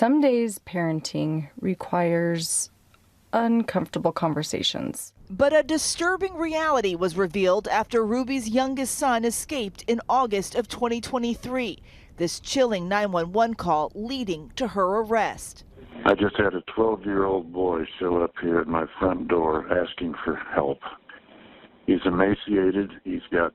Some days parenting requires uncomfortable conversations. But a disturbing reality was revealed after Ruby's youngest son escaped in August of 2023. This chilling 911 call leading to her arrest. I just had a 12-year-old boy show up here at my front door asking for help. He's emaciated. He's got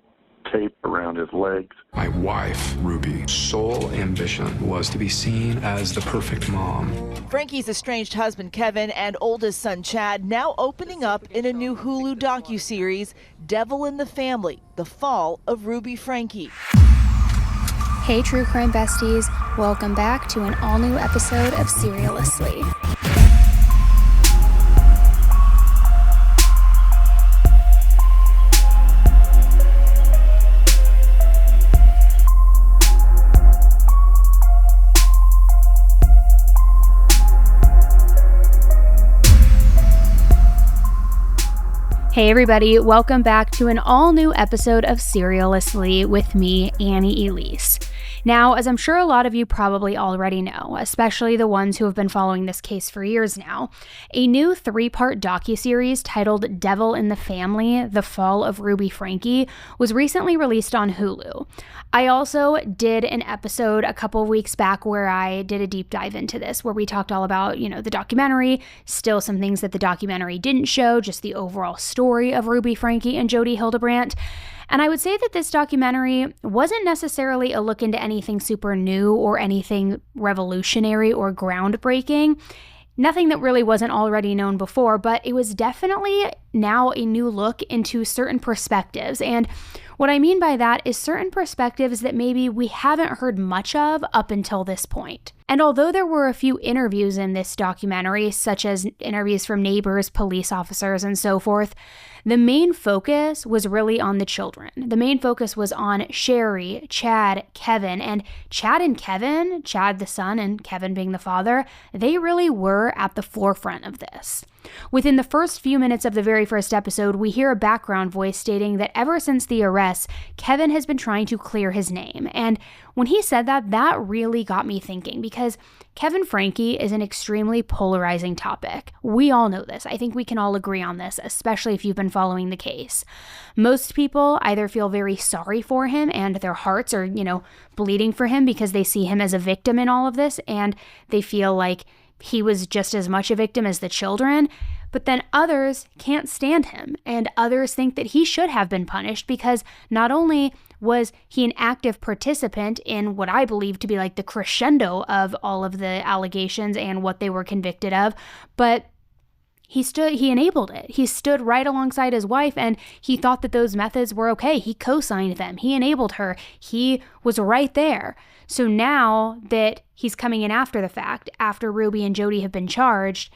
tape around his legs. My wife, Ruby's sole ambition was to be seen as the perfect mom. Franke's estranged husband, Kevin, and oldest son, Chad, now opening up in a new Hulu docuseries, Devil in the Family, The Fall of Ruby Franke. Hey, true crime besties. Welcome back to an all-new episode of Seriously. Hey everybody, welcome back to an all-new episode of Seriously with me, Annie Elise. Now, as I'm sure a lot of you probably already know, especially the ones who have been following this case for years now, a new 3-part docuseries titled Devil in the Family, The Fall of Ruby Franke was recently released on Hulu. I also did an episode a couple of weeks back where I did a deep dive into this, where we talked all about, the documentary, still some things that the documentary didn't show, just the overall story of Ruby Franke and Jodie Hildebrandt. And I would say that this documentary wasn't necessarily a look into anything super new or anything revolutionary or groundbreaking. Nothing that really wasn't already known before, but it was definitely now a new look into certain perspectives. And what I mean by that is certain perspectives that maybe we haven't heard much of up until this point. And although there were a few interviews in this documentary, such as interviews from neighbors, police officers, and so forth, the main focus was really on the children. The main focus was on Sherry, Chad, Kevin, and Chad the son and Kevin being the father, they really were at the forefront of this. Within the first few minutes of the very first episode, we hear a background voice stating that ever since the arrest, Kevin has been trying to clear his name. And when he said that, that really got me thinking, because Kevin Franke is an extremely polarizing topic. We all know this. I think we can all agree on this, especially if you've been following the case. Most people either feel very sorry for him and their hearts are, bleeding for him because they see him as a victim in all of this, and they feel like he was just as much a victim as the children. But then others can't stand him, and others think that he should have been punished because not only was he an active participant in what I believe to be like the crescendo of all of the allegations and what they were convicted of, but he enabled it. He stood right alongside his wife, and he thought that those methods were okay. He co-signed them. He enabled her. He was right there. So now that he's coming in after the fact, after Ruby and Jodie have been charged,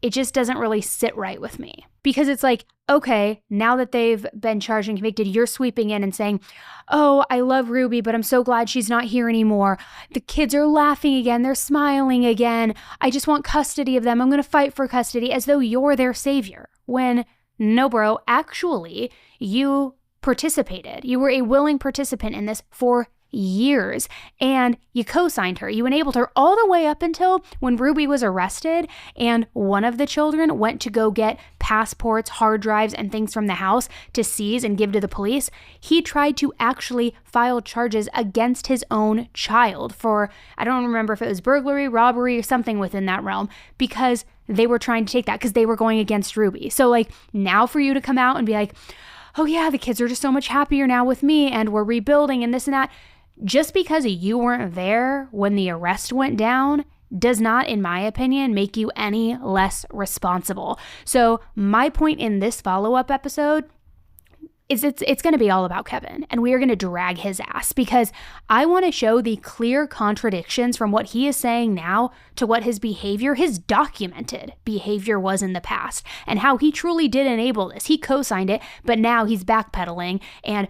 it just doesn't really sit right with me. Because it's like, okay, now that they've been charged and convicted, you're sweeping in and saying, oh, I love Ruby, but I'm so glad she's not here anymore. The kids are laughing again. They're smiling again. I just want custody of them. I'm going to fight for custody, as though you're their savior. When, no, bro, actually, you participated. You were a willing participant in this for years, and you co-signed her. You enabled her all the way up until when Ruby was arrested and one of the children went to go get passports, hard drives, and things from the house to seize and give to the police. He tried to actually file charges against his own child for, I don't remember if it was burglary, robbery, or something within that realm, because they were trying to take that because they were going against Ruby. So now for you to come out and be like, oh yeah, the kids are just so much happier now with me and we're rebuilding and this and that, just because you weren't there when the arrest went down does not, in my opinion, make you any less responsible. So my point in this follow-up episode is it's going to be all about Kevin, and we are going to drag his ass because I want to show the clear contradictions from what he is saying now to what his documented behavior was in the past, and how he truly did enable this. He co-signed it, but now he's backpedaling and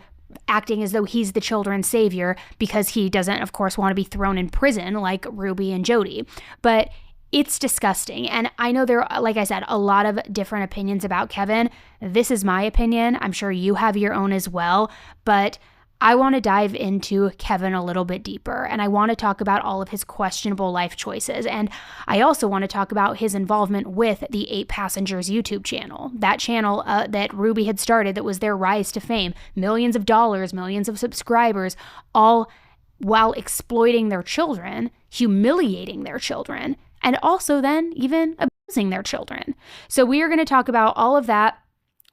acting as though he's the children's savior because he doesn't, of course, want to be thrown in prison like Ruby and Jodie. But it's disgusting. And I know there are, like I said, a lot of different opinions about Kevin. This is my opinion. I'm sure you have your own as well. But I want to dive into Kevin a little bit deeper, and I want to talk about all of his questionable life choices. And I also want to talk about his involvement with the 8 Passengers YouTube channel, that channel that Ruby had started that was their rise to fame, millions of dollars, millions of subscribers, all while exploiting their children, humiliating their children, and also then even abusing their children. So we are going to talk about all of that.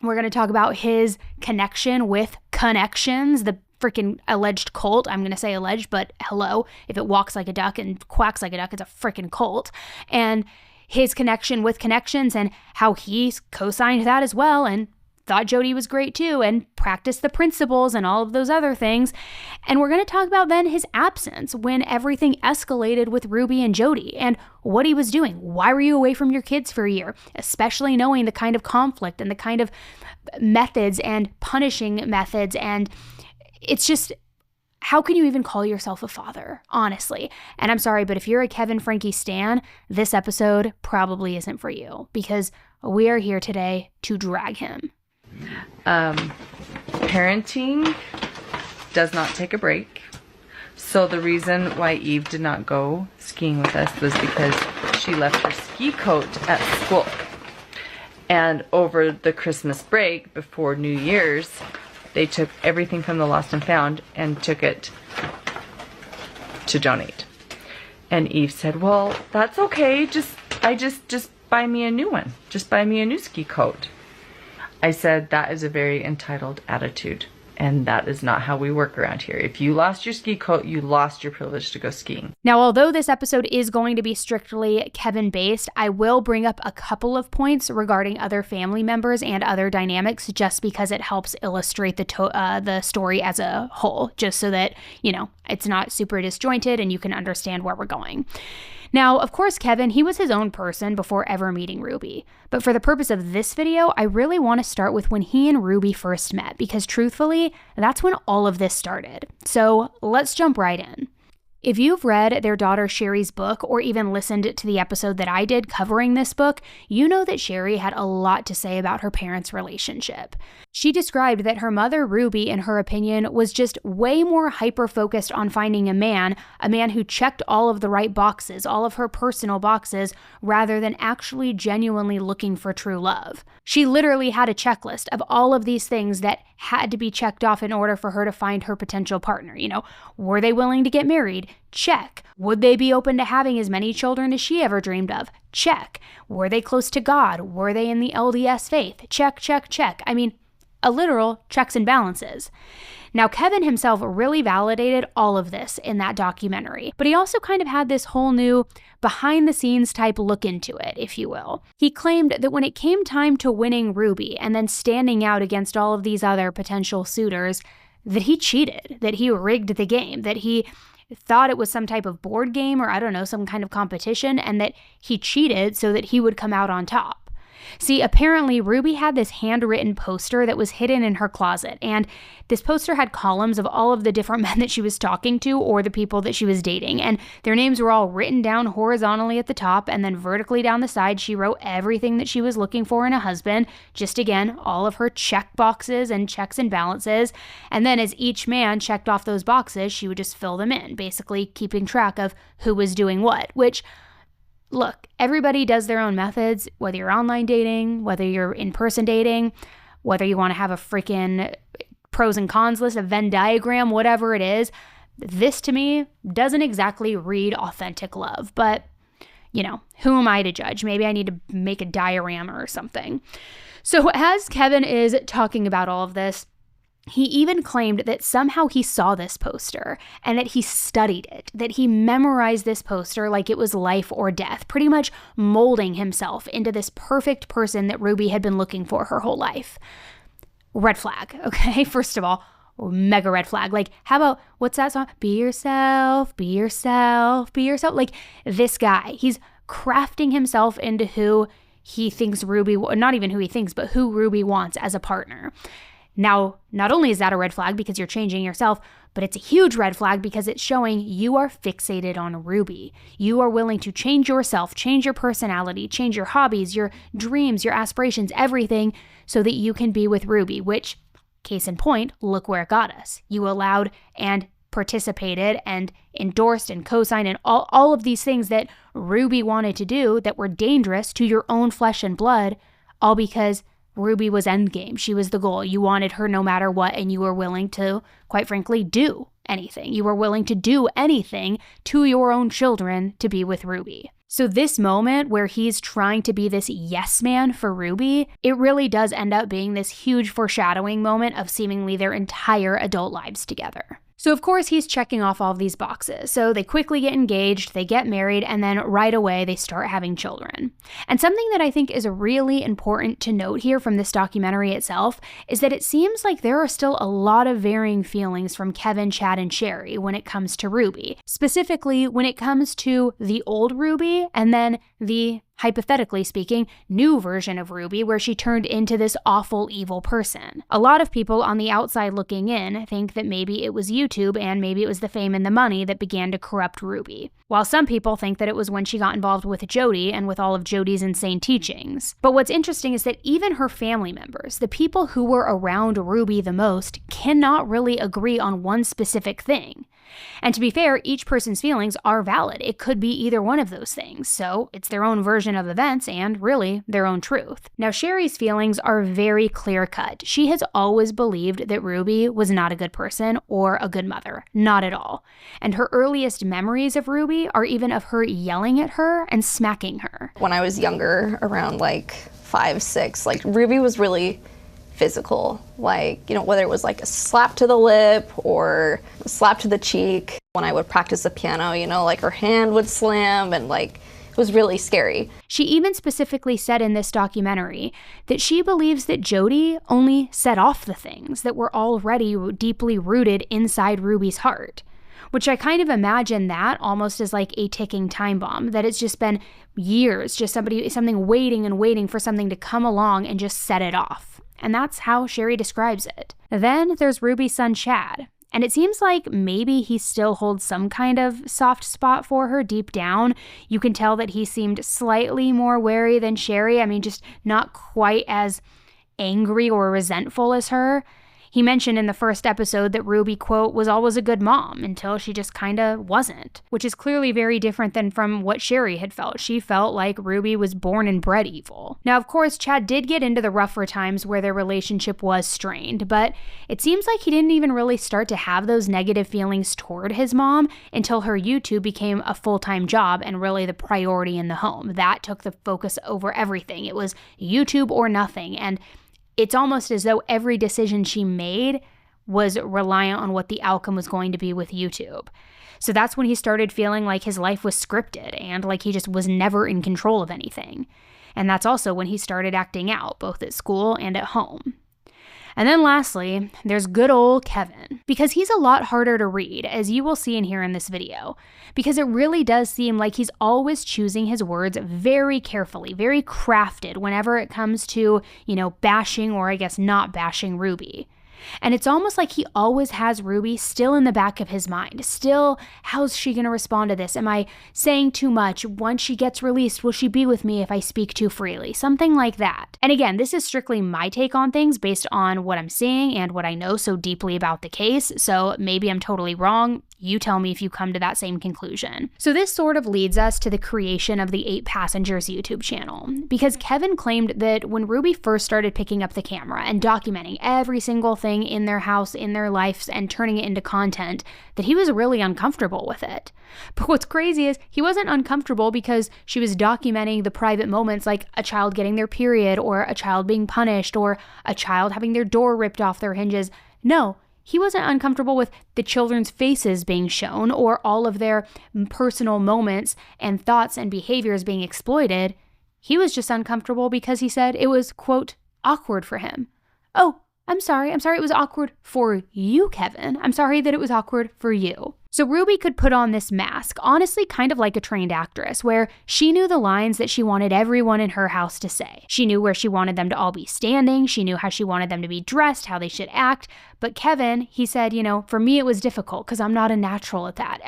We're going to talk about his connection with Connections, the freaking alleged cult. I'm going to say alleged, but hello, if it walks like a duck and quacks like a duck, it's a freaking cult. And his connection with Connections and how he co-signed that as well and thought Jodie was great too and practiced the principles and all of those other things. And we're going to talk about then his absence when everything escalated with Ruby and Jodie and what he was doing. Why were you away from your kids for a year? Especially knowing the kind of conflict and the kind of methods and punishing methods. And it's just, how can you even call yourself a father, honestly? And I'm sorry, but if you're a Kevin Franke stan, this episode probably isn't for you because we are here today to drag him. Parenting does not take a break. So the reason why Eve did not go skiing with us was because she left her ski coat at school. And over the Christmas break before New Year's, they took everything from the lost and found and took it to donate. And Eve said, well, that's okay. Just buy me a new one. Just buy me a new ski coat. I said, that is a very entitled attitude. And that is not how we work around here. If you lost your ski coat, you lost your privilege to go skiing. Now, although this episode is going to be strictly Kevin-based, I will bring up a couple of points regarding other family members and other dynamics just because it helps illustrate the story as a whole, just so that, you know, it's not super disjointed and you can understand where we're going. Now, of course, Kevin, he was his own person before ever meeting Ruby. But for the purpose of this video, I really want to start with when he and Ruby first met, because truthfully, that's when all of this started. So let's jump right in. If you've read their daughter Sherry's book or even listened to the episode that I did covering this book, you know that Sherry had a lot to say about her parents' relationship. She described that her mother, Ruby, in her opinion, was just way more hyper-focused on finding a man who checked all of the right boxes, all of her personal boxes, rather than actually genuinely looking for true love. She literally had a checklist of all of these things that had to be checked off in order for her to find her potential partner. You know, were they willing to get married? Check. Would they be open to having as many children as she ever dreamed of? Check. Were they close to God? Were they in the LDS faith? Check, check, check. I mean, a literal checks and balances. Now, Kevin himself really validated all of this in that documentary, but he also kind of had this whole new behind-the-scenes type look into it, if you will. He claimed that when it came time to winning Ruby and then standing out against all of these other potential suitors, that he cheated, that he rigged the game, that he thought it was some type of board game or I don't know, some kind of competition, and that he cheated so that he would come out on top. See, apparently Ruby had this handwritten poster that was hidden in her closet, and this poster had columns of all of the different men that she was talking to or the people that she was dating, and their names were all written down horizontally at the top, and then vertically down the side she wrote everything that she was looking for in a husband, just again, all of her check boxes and checks and balances, and then as each man checked off those boxes, she would just fill them in, basically keeping track of who was doing what, which, look, everybody does their own methods, whether you're online dating, whether you're in-person dating, whether you want to have a freaking pros and cons list, a Venn diagram, whatever it is. This, to me, doesn't exactly read authentic love. But, you know, who am I to judge? Maybe I need to make a diorama or something. So as Kevin is talking about all of this, he even claimed that somehow he saw this poster and that he studied it, that he memorized this poster like it was life or death, pretty much molding himself into this perfect person that Ruby had been looking for her whole life. Red flag, okay? First of all, mega red flag. Like, how about, what's that song? Be yourself, be yourself, be yourself. Like, this guy, he's crafting himself into who he thinks Ruby, not even who he thinks, but who Ruby wants as a partner. Now, not only is that a red flag because you're changing yourself, but it's a huge red flag because it's showing you are fixated on Ruby. You are willing to change yourself, change your personality, change your hobbies, your dreams, your aspirations, everything so that you can be with Ruby, which Case in point, look where it got us. You allowed and participated and endorsed and co-signed and all of these things that Ruby wanted to do that were dangerous to your own flesh and blood, all because Ruby was endgame. She was the goal. You wanted her no matter what, and you were willing to, quite frankly, do anything. You were willing to do anything to your own children to be with Ruby. So this moment where he's trying to be this yes man for Ruby, it really does end up being this huge foreshadowing moment of seemingly their entire adult lives together. So of course he's checking off all of these boxes. So they quickly get engaged, they get married, and then right away they start having children. And something that I think is really important to note here from this documentary itself is that it seems like there are still a lot of varying feelings from Kevin, Chad, and Sherry when it comes to Ruby. Specifically when it comes to the old Ruby and then the, hypothetically speaking, new version of Ruby where she turned into this awful, evil person. A lot of people on the outside looking in think that maybe it was YouTube and maybe it was the fame and the money that began to corrupt Ruby, while some people think that it was when she got involved with Jodie and with all of Jodie's insane teachings. But what's interesting is that even her family members, the people who were around Ruby the most, cannot really agree on one specific thing. And to be fair, each person's feelings are valid. It could be either one of those things, so it's their own version of events and, really, their own truth. Now, Sherry's feelings are very clear-cut. She has always believed that Ruby was not a good person or a good mother. Not at all. And her earliest memories of Ruby are even of her yelling at her and smacking her. When I was younger, around like 5, 6, like Ruby was really physical, like, you know, whether it was like a slap to the lip or a slap to the cheek. When I would practice the piano, you know, like her hand would slam and like it was really scary. She even specifically said in this documentary that she believes that Jodie only set off the things that were already deeply rooted inside Ruby's heart. Which I kind of imagine that almost as like a ticking time bomb, that it's just been years, just something waiting and waiting for something to come along and just set it off. And that's how Sherry describes it. Then there's Ruby's son, Chad. And it seems like maybe he still holds some kind of soft spot for her deep down. You can tell that he seemed slightly more wary than Sherry. I mean, just not quite as angry or resentful as her. He mentioned in the first episode that Ruby, quote, was always a good mom until she just kinda wasn't, which is clearly very different than from what Sherry had felt. She felt like Ruby was born and bred evil. Now, of course, Chad did get into the rougher times where their relationship was strained, but it seems like he didn't even really start to have those negative feelings toward his mom until her YouTube became a full-time job and really the priority in the home. That took the focus over everything. It was YouTube or nothing, and it's almost as though every decision she made was reliant on what the outcome was going to be with YouTube. So that's when he started feeling like his life was scripted and like he just was never in control of anything. And that's also when he started acting out, both at school and at home. And then lastly, there's good old Kevin, because he's a lot harder to read, as you will see and hear in this video, because it really does seem like he's always choosing his words very carefully, very crafted whenever it comes to, you know, bashing or I guess not bashing Ruby. And it's almost like he always has Ruby still in the back of his mind. Still, how's she going to respond to this? Am I saying too much? Once she gets released, will she be with me if I speak too freely? Something like that. And again, this is strictly my take on things based on what I'm seeing and what I know so deeply about the case. So maybe I'm totally wrong. You tell me if you come to that same conclusion. So this sort of leads us to the creation of the 8 Passengers YouTube channel, because Kevin claimed that when Ruby first started picking up the camera and documenting every single thing in their house, in their lives, and turning it into content, that he was really uncomfortable with it. But what's crazy is he wasn't uncomfortable because she was documenting the private moments like a child getting their period or a child being punished or a child having their door ripped off their hinges. No. He wasn't uncomfortable with the children's faces being shown or all of their personal moments and thoughts and behaviors being exploited. He was just uncomfortable because he said it was, quote, awkward for him. Oh, I'm sorry it was awkward for you, Kevin. I'm sorry that it was awkward for you. So Ruby could put on this mask, honestly kind of like a trained actress, where she knew the lines that she wanted everyone in her house to say. She knew where she wanted them to all be standing. She knew how she wanted them to be dressed, how they should act. But Kevin, he said, you know, for me it was difficult because I'm not a natural at that.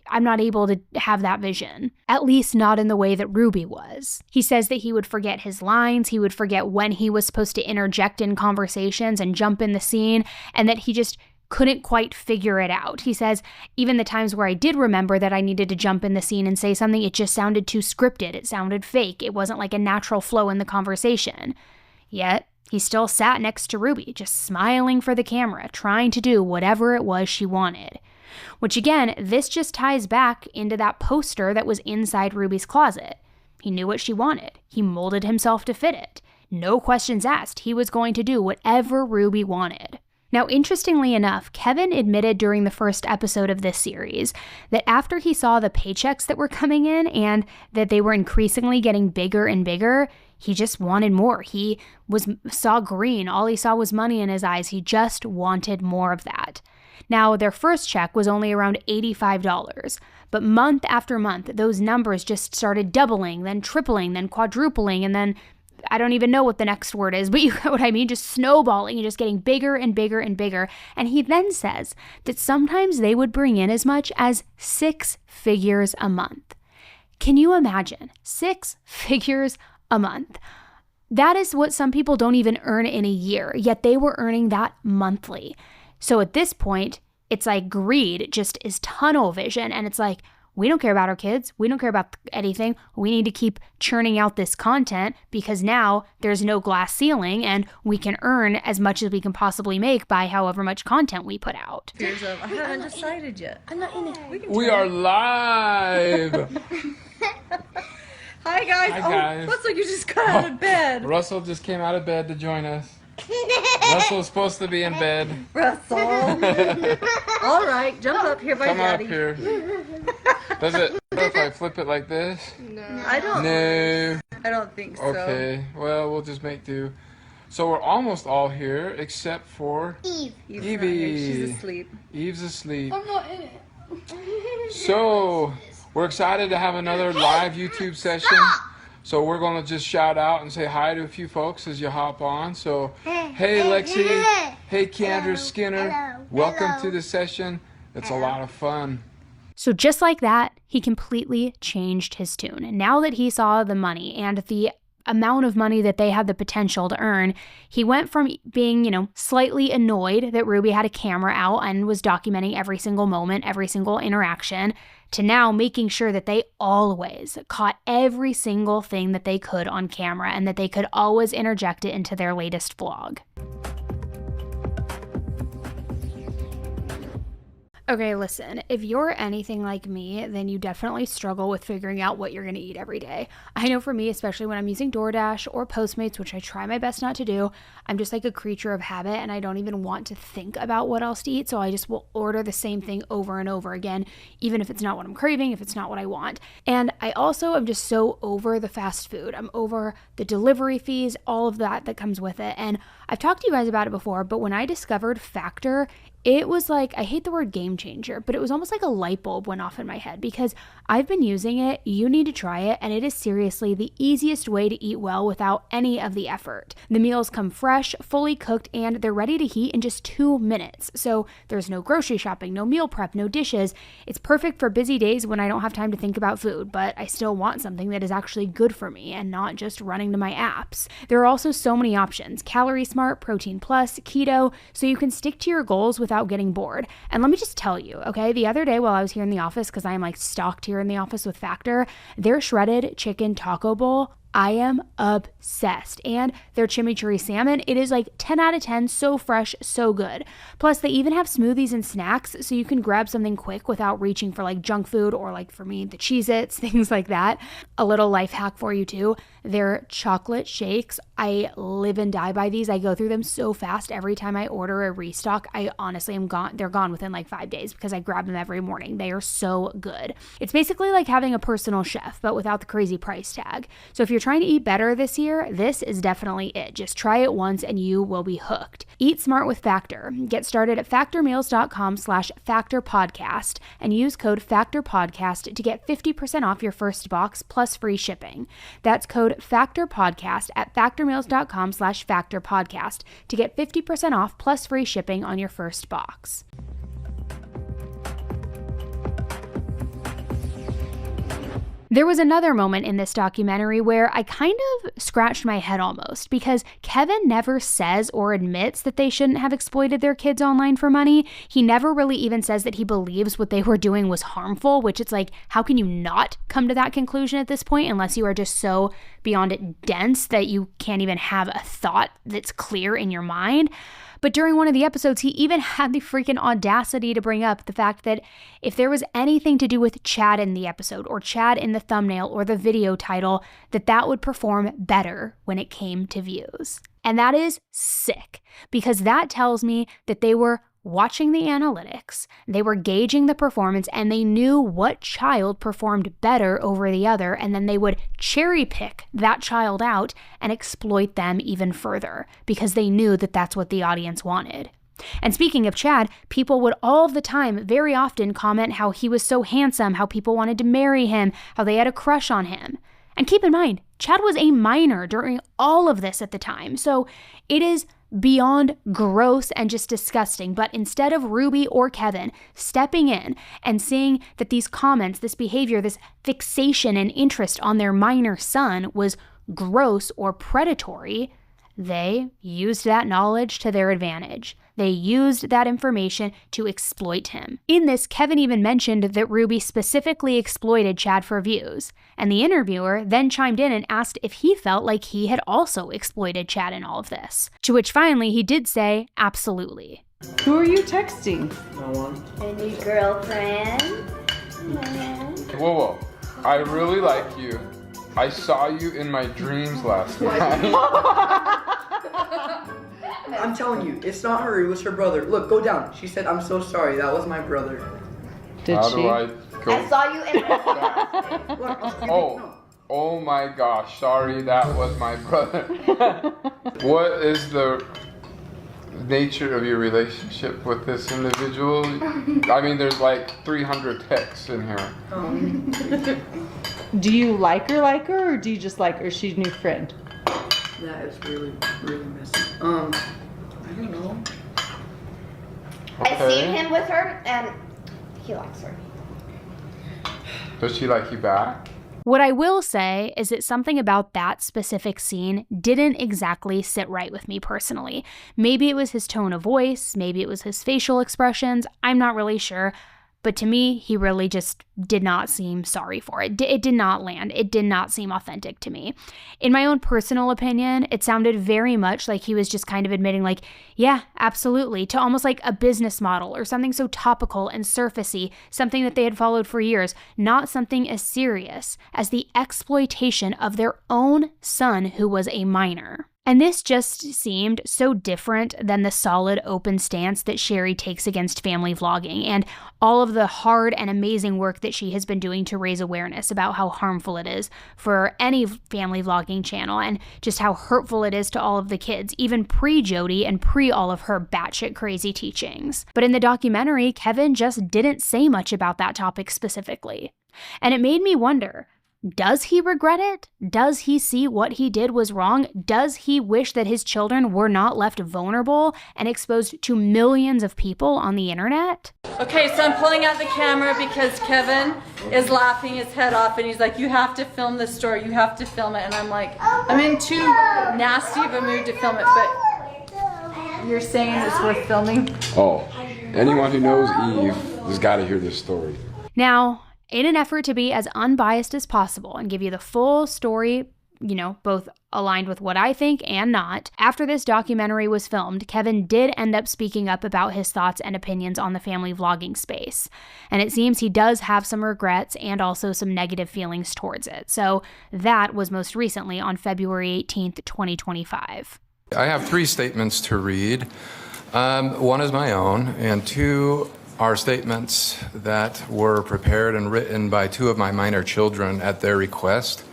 I'm not able to have that vision, at least not in the way that Ruby was. He says that he would forget his lines, he would forget when he was supposed to interject in conversations and jump in the scene, and that he just couldn't quite figure it out. He says, even the times where I did remember that I needed to jump in the scene and say something, it just sounded too scripted. It sounded fake. It wasn't like a natural flow in the conversation. Yet, he still sat next to Ruby, just smiling for the camera, trying to do whatever it was she wanted. Which again, this just ties back into that poster that was inside Ruby's closet. He knew what she wanted. He molded himself to fit it. No questions asked. He was going to do whatever Ruby wanted. Now, interestingly enough, Kevin admitted during the first episode of this series that after he saw the paychecks that were coming in and that they were increasingly getting bigger and bigger, he just wanted more. He saw green. All he saw was money in his eyes. He just wanted more of that. Now, their first check was only around $85, but month after month, those numbers just started doubling, then tripling, then quadrupling, and then I don't even know what the next word is, but you know what I mean? Just snowballing and just getting bigger and bigger and bigger. And he then says that sometimes they would bring in as much as 6 figures a month. Can you imagine? 6 figures a month. That is what some people don't even earn in a year, yet they were earning that monthly. So at this point, it's like greed just is tunnel vision. And it's like, we don't care about our kids. We don't care about anything. We need to keep churning out this content because now there's no glass ceiling and we can earn as much as we can possibly make by however much content we put out. I haven't decided yet. I'm not in it. We are live. Hi guys. Hi guys. Russell, you just got out of bed. Russell just came out of bed to join us. Russell's supposed to be in bed. Russell. All right, jump up here by Come Daddy. up here. Does it if I flip it like this? No. I don't think so. Okay, well, we'll just make do. So we're almost all here except for Evie. She's asleep. Eve's asleep. I'm not in it. So we're excited to have another live YouTube session. So we're going to just shout out and say hi to a few folks as you hop on. So, hey Lexi, hey Kendra Skinner, welcome to the session. It's a lot of fun. So just like that, he completely changed his tune. And now that he saw the money and the amount of money that they had the potential to earn, he went from being, slightly annoyed that Ruby had a camera out and was documenting every single moment, every single interaction, to now making sure that they always caught every single thing that they could on camera and that they could always interject it into their latest vlog. Okay, listen, if you're anything like me, then you definitely struggle with figuring out what you're going to eat every day. I know for me, especially when I'm using DoorDash or Postmates, which I try my best not to do, I'm just like a creature of habit and I don't even want to think about what else to eat. So I just will order the same thing over and over again, even if it's not what I'm craving, if it's not what I want. And I also am just so over the fast food. I'm over the delivery fees, all of that comes with it. And I've talked to you guys about it before, but when I discovered Factor, it was like, I hate the word game changer, but it was almost like a light bulb went off in my head because I've been using it. You need to try it. And it is seriously the easiest way to eat well without any of the effort. The meals come fresh, fully cooked, and they're ready to heat in just 2 minutes. So there's no grocery shopping, no meal prep, no dishes. It's perfect for busy days when I don't have time to think about food, but I still want something that is actually good for me and not just running to my apps. There are also so many options: Calorie Smart, Protein Plus, Keto, so you can stick to your goals without getting bored. And let me just tell you, okay, the other day while I was here in the office, because I am like stocked here in the office with Factor, their shredded chicken taco bowl, I am obsessed. And their chimichurri salmon, it is like 10 out of 10, so fresh, so good. Plus, they even have smoothies and snacks, so you can grab something quick without reaching for like junk food or like for me, the Cheez-Its, things like that. A little life hack for you too, their chocolate shakes, I live and die by these. I go through them so fast. Every time I order a restock, I honestly am gone. They're gone within like 5 days because I grab them every morning. They are so good. It's basically like having a personal chef, but without the crazy price tag. So if you're trying to eat better this year, this is definitely it. Just try it once and you will be hooked. Eat smart with Factor. Get started at factormeals.com/factorpodcast and use code factorpodcast to get 50% off your first box plus free shipping. That's code factorpodcast at factormeals.com/factorpodcast to get 50% off plus free shipping on your first box. There was another moment in this documentary where I kind of scratched my head almost, because Kevin never says or admits that they shouldn't have exploited their kids online for money. He never really even says that he believes what they were doing was harmful, which it's like, how can you not come to that conclusion at this point unless you are just so beyond it dense that you can't even have a thought that's clear in your mind? But during one of the episodes, he even had the freaking audacity to bring up the fact that if there was anything to do with Chad in the episode, or Chad in the thumbnail or the video title, that would perform better when it came to views. And that is sick, because that tells me that they were watching the analytics, they were gauging the performance, and they knew what child performed better over the other, and then they would cherry pick that child out and exploit them even further, because they knew that that's what the audience wanted. And speaking of Chad, people would all the time, very often, comment how he was so handsome, how people wanted to marry him, how they had a crush on him. And keep in mind, Chad was a minor during all of this at the time, so it is beyond gross and just disgusting. But instead of Ruby or Kevin stepping in and seeing that these comments, this behavior, this fixation and interest on their minor son was gross or predatory, they used that knowledge to their advantage. They used that information to exploit him. In this, Kevin even mentioned that Ruby specifically exploited Chad for views, and the interviewer then chimed in and asked if he felt like he had also exploited Chad in all of this. To which finally he did say, absolutely. Who are you texting? No one. Any girlfriend? No. Whoa. I really like you. I saw you in my dreams last night. I'm telling you, it's not her, it was her brother. Look, go down. She said, I'm so sorry, that was my brother. Did How she? do I go? I saw you in Look, oh my gosh, sorry, that was my brother. What is the nature of your relationship with this individual? I mean, there's like 300 texts in here. Do you like her, or do you just like her? She's a new friend. That is really, really messy. I don't know. I seen him with her, and he likes her. Does she like you back? What I will say is that something about that specific scene didn't exactly sit right with me personally. Maybe it was his tone of voice, maybe it was his facial expressions, I'm not really sure. But to me, he really just did not seem sorry for it. It did not land. It did not seem authentic to me. In my own personal opinion, it sounded very much like he was just kind of admitting like, yeah, absolutely, to almost like a business model or something so topical and surfacey, something that they had followed for years, not something as serious as the exploitation of their own son who was a minor. And this just seemed so different than the solid, open stance that Sherry takes against family vlogging and all of the hard and amazing work that she has been doing to raise awareness about how harmful it is for any family vlogging channel and just how hurtful it is to all of the kids, even pre-Jodie and pre all of her batshit crazy teachings. But in the documentary, Kevin just didn't say much about that topic specifically. And it made me wonder, does he regret it? Does he see what he did was wrong? Does he wish that his children were not left vulnerable and exposed to millions of people on the internet? Okay, so I'm pulling out the camera because Kevin is laughing his head off and he's like, you have to film this story, you have to film it. And I'm like, I'm in too nasty of a mood to film it, but you're saying it's worth filming? Oh, anyone who knows Eve has got to hear this story. Now, in an effort to be as unbiased as possible and give you the full story, both aligned with what I think and not, after this documentary was filmed, Kevin did end up speaking up about his thoughts and opinions on the family vlogging space. And it seems he does have some regrets and also some negative feelings towards it. So that was most recently on February 18th, 2025. I have 3 statements to read. One is my own, and 2 are statements that were prepared and written by 2 of my minor children at their request.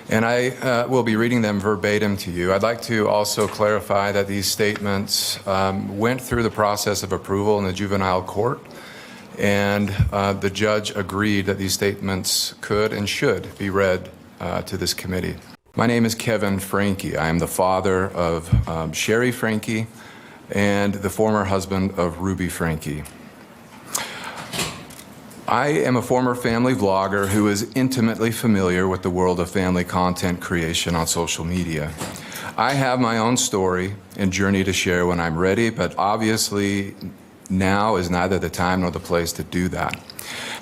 And I will be reading them verbatim to you. I'd like to also clarify that these statements went through the process of approval in the juvenile court, and the judge agreed that these statements could and should be read to this committee. My name is Kevin Franke. I am the father of Sherry Franke and the former husband of Ruby Franke. I am a former family vlogger who is intimately familiar with the world of family content creation on social media. I have my own story and journey to share when I'm ready, but obviously now is neither the time nor the place to do that.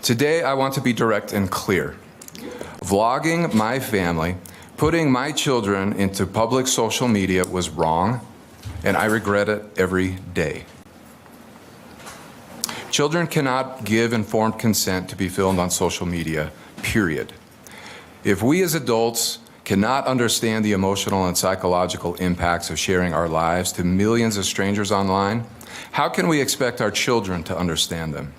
Today, I want to be direct and clear. Vlogging my family, putting my children into public social media was wrong, and I regret it every day. Children cannot give informed consent to be filmed on social media, period. If we as adults cannot understand the emotional and psychological impacts of sharing our lives to millions of strangers online, how can we expect our children to understand them?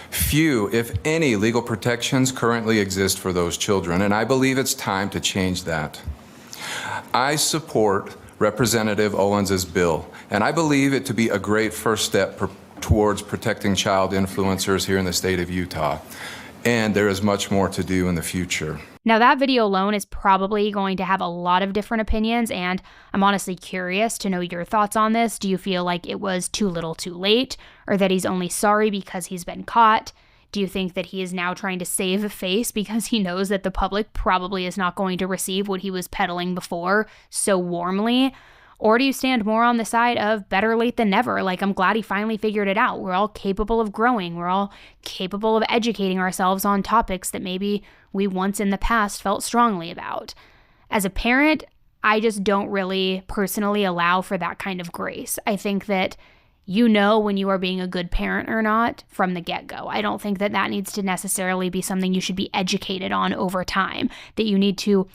Few, if any, legal protections currently exist for those children, and I believe it's time to change that. I support Representative Owens' bill, and I believe it to be a great first step towards protecting child influencers here in the state of Utah. And there is much more to do in the future. Now, that video alone is probably going to have a lot of different opinions, and I'm honestly curious to know your thoughts on this. Do you feel like it was too little too late, or that he's only sorry because he's been caught? Do you think that he is now trying to save face because he knows that the public probably is not going to receive what he was peddling before so warmly? Or do you stand more on the side of better late than never? Like, I'm glad he finally figured it out. We're all capable of growing. We're all capable of educating ourselves on topics that maybe we once in the past felt strongly about. As a parent, I just don't really personally allow for that kind of grace. I think that you know when you are being a good parent or not from the get-go. I don't think that that needs to necessarily be something you should be educated on over time, that you need to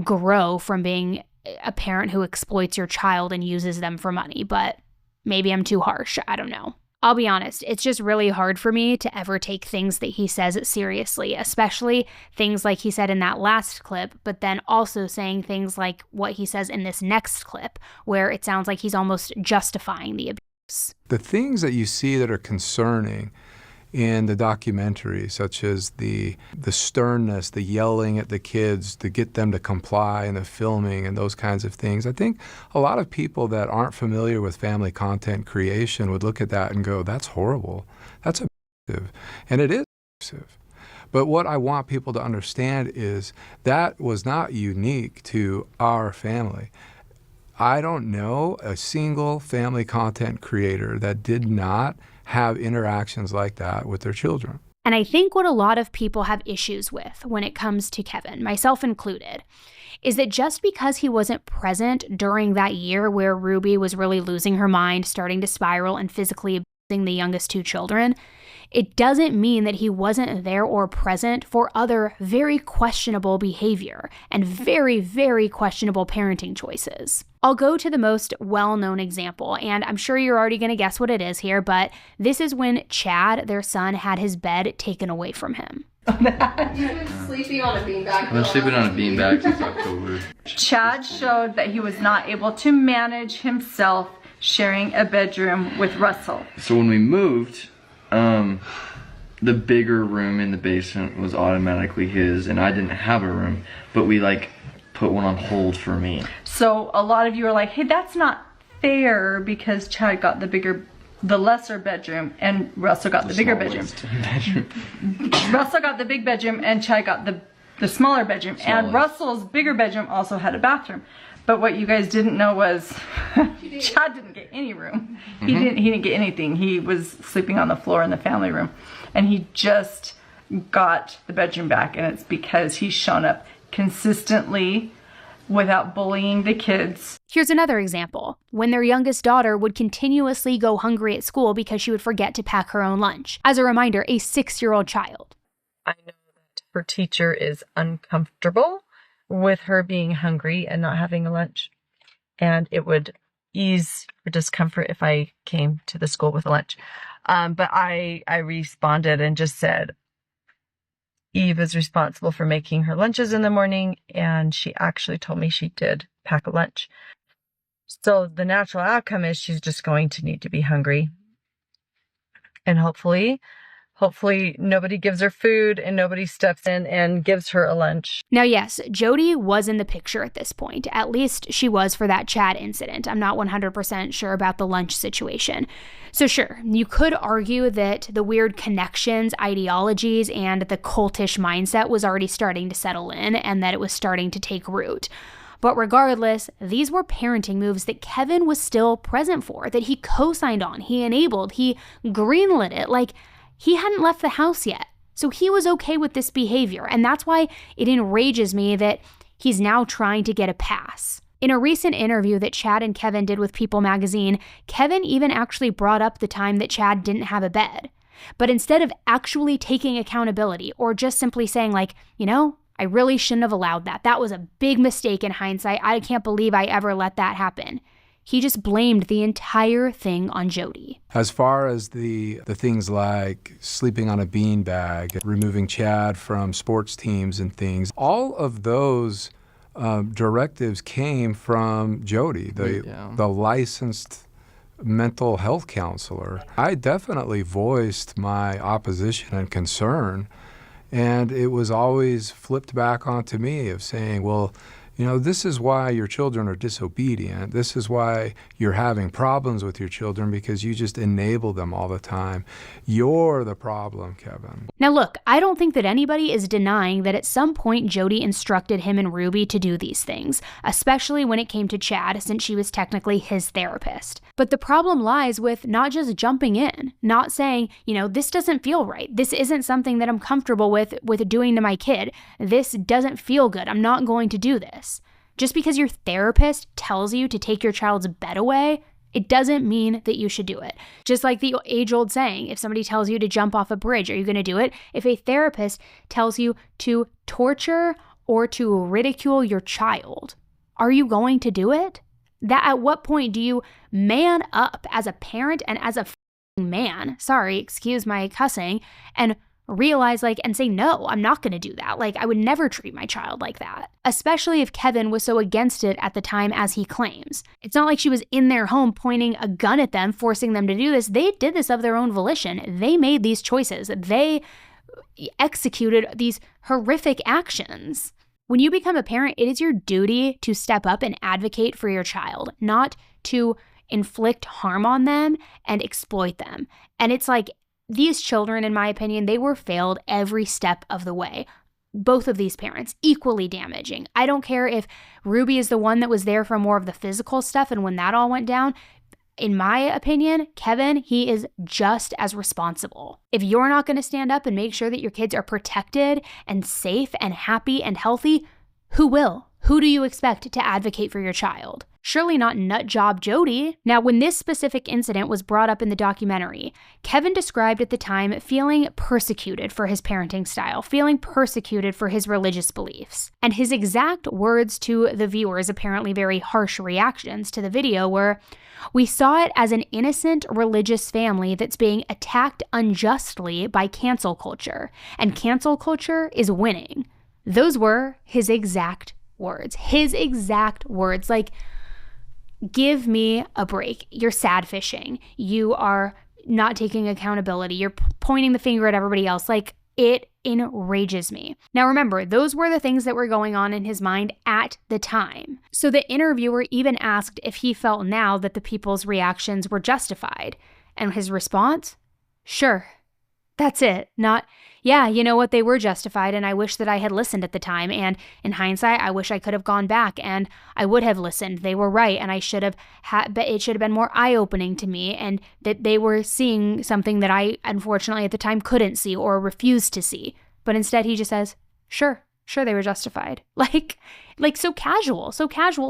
grow from being a parent who exploits your child and uses them for money. But maybe I'm too harsh. I don't know. I'll be honest, it's just really hard for me to ever take things that he says seriously, especially things like he said in that last clip, but then also saying things like what he says in this next clip, where it sounds like he's almost justifying the abuse. The things that you see that are concerning in the documentary, such as the sternness, the yelling at the kids to get them to comply, and the filming and those kinds of things, I think a lot of people that aren't familiar with family content creation would look at that and go, that's horrible, that's abusive, and it is abusive. But what I want people to understand is that was not unique to our family. I don't know a single family content creator that did not have interactions like that with their children. And I think what a lot of people have issues with when it comes to Kevin, myself included, is that just because he wasn't present during that year where Ruby was really losing her mind, starting to spiral, and physically abusing the youngest two children, it doesn't mean that he wasn't there or present for other very questionable behavior and very, very questionable parenting choices. I'll go to the most well-known example, and I'm sure you're already going to guess what it is here, but this is when Chad, their son, had his bed taken away from him. You've been sleeping on a beanbag. I've been sleeping on a beanbag since October. Chad showed that he was not able to manage himself sharing a bedroom with Russell. So when we moved, the bigger room in the basement was automatically his, and I didn't have a room, but we put one on hold for me. So a lot of you are like, hey, that's not fair because Chad got the lesser bedroom and Russell got the bigger bedroom. Russell got the big bedroom and Chad got the smaller bedroom. And Russell's bigger bedroom also had a bathroom. But what you guys didn't know was Chad didn't get any room. He didn't get anything. He was sleeping on the floor in the family room. And he just got the bedroom back, and it's because he's shown up consistently without bullying the kids. Here's another example. When their youngest daughter would continuously go hungry at school because she would forget to pack her own lunch. As a reminder, a 6-year-old child. I know that her teacher is uncomfortable with her being hungry and not having a lunch, and it would ease her discomfort if I came to the school with a lunch. But I responded and just said, Eve is responsible for making her lunches in the morning, and she actually told me she did pack a lunch. So the natural outcome is she's just going to need to be hungry. And hopefully Hopefully nobody gives her food and nobody steps in and gives her a lunch. Now, yes, Jodie was in the picture at this point. At least she was for that Chad incident. I'm not 100% sure about the lunch situation. So sure, you could argue that the weird connections, ideologies, and the cultish mindset was already starting to settle in and that it was starting to take root. But regardless, these were parenting moves that Kevin was still present for, that he co-signed on, he enabled, he greenlit it. Like, he hadn't left the house yet. So he was okay with this behavior. And that's why it enrages me that he's now trying to get a pass. In a recent interview that Chad and Kevin did with People magazine, Kevin even actually brought up the time that Chad didn't have a bed. But instead of actually taking accountability or just simply saying like, you know, I really shouldn't have allowed that. That was a big mistake in hindsight. I can't believe I ever let that happen. He just blamed the entire thing on Jodie. As far as the things like sleeping on a beanbag, removing Chad from sports teams and things, all of those directives came from Jodie, the licensed mental health counselor. I definitely voiced my opposition and concern, and it was always flipped back onto me of saying, well, you know, this is why your children are disobedient. This is why you're having problems with your children, because you just enable them all the time. You're the problem, Kevin. Now look, I don't think that anybody is denying that at some point Jodie instructed him and Ruby to do these things, especially when it came to Chad, since she was technically his therapist. But the problem lies with not just jumping in, not saying, you know, this doesn't feel right. This isn't something that I'm comfortable with doing to my kid. This doesn't feel good. I'm not going to do this. Just because your therapist tells you to take your child's bed away, it doesn't mean that you should do it. Just like the age-old saying, if somebody tells you to jump off a bridge, are you going to do it? If a therapist tells you to torture or to ridicule your child, are you going to do it? That at what point do you man up as a parent and as a man, sorry, excuse my cussing, and realize and say, no, I'm not going to do that. I would never treat my child like that, especially if Kevin was so against it at the time as he claims. It's not like she was in their home pointing a gun at them, forcing them to do this. They did this of their own volition. They made these choices. They executed these horrific actions. When you become a parent, it is your duty to step up and advocate for your child, not to inflict harm on them and exploit them. And it's these children, in my opinion, they were failed every step of the way. Both of these parents, equally damaging. I don't care if Ruby is the one that was there for more of the physical stuff, and when that all went down, in my opinion, Kevin, he is just as responsible. If you're not going to stand up and make sure that your kids are protected and safe and happy and healthy, who will? Who do you expect to advocate for your child? Surely not nutjob Jodie. Now, when this specific incident was brought up in the documentary, Kevin described at the time feeling persecuted for his parenting style, feeling persecuted for his religious beliefs. And his exact words to the viewers, apparently very harsh reactions to the video, were, "We saw it as an innocent religious family that's being attacked unjustly by cancel culture, and cancel culture is winning." Those were his exact words. His exact words. Give me a break. You're sad fishing. You are not taking accountability. You're pointing the finger at everybody else. It enrages me. Now remember, those were the things that were going on in his mind at the time. So the interviewer even asked if he felt now that the people's reactions were justified. And his response? Sure. That's it. Not, yeah, you know what, they were justified and I wish that I had listened at the time, and in hindsight, I wish I could have gone back and I would have listened. They were right and I should have it should have been more eye-opening to me, and that they were seeing something that I unfortunately at the time couldn't see or refused to see. But instead he just says, sure, they were justified. So casual,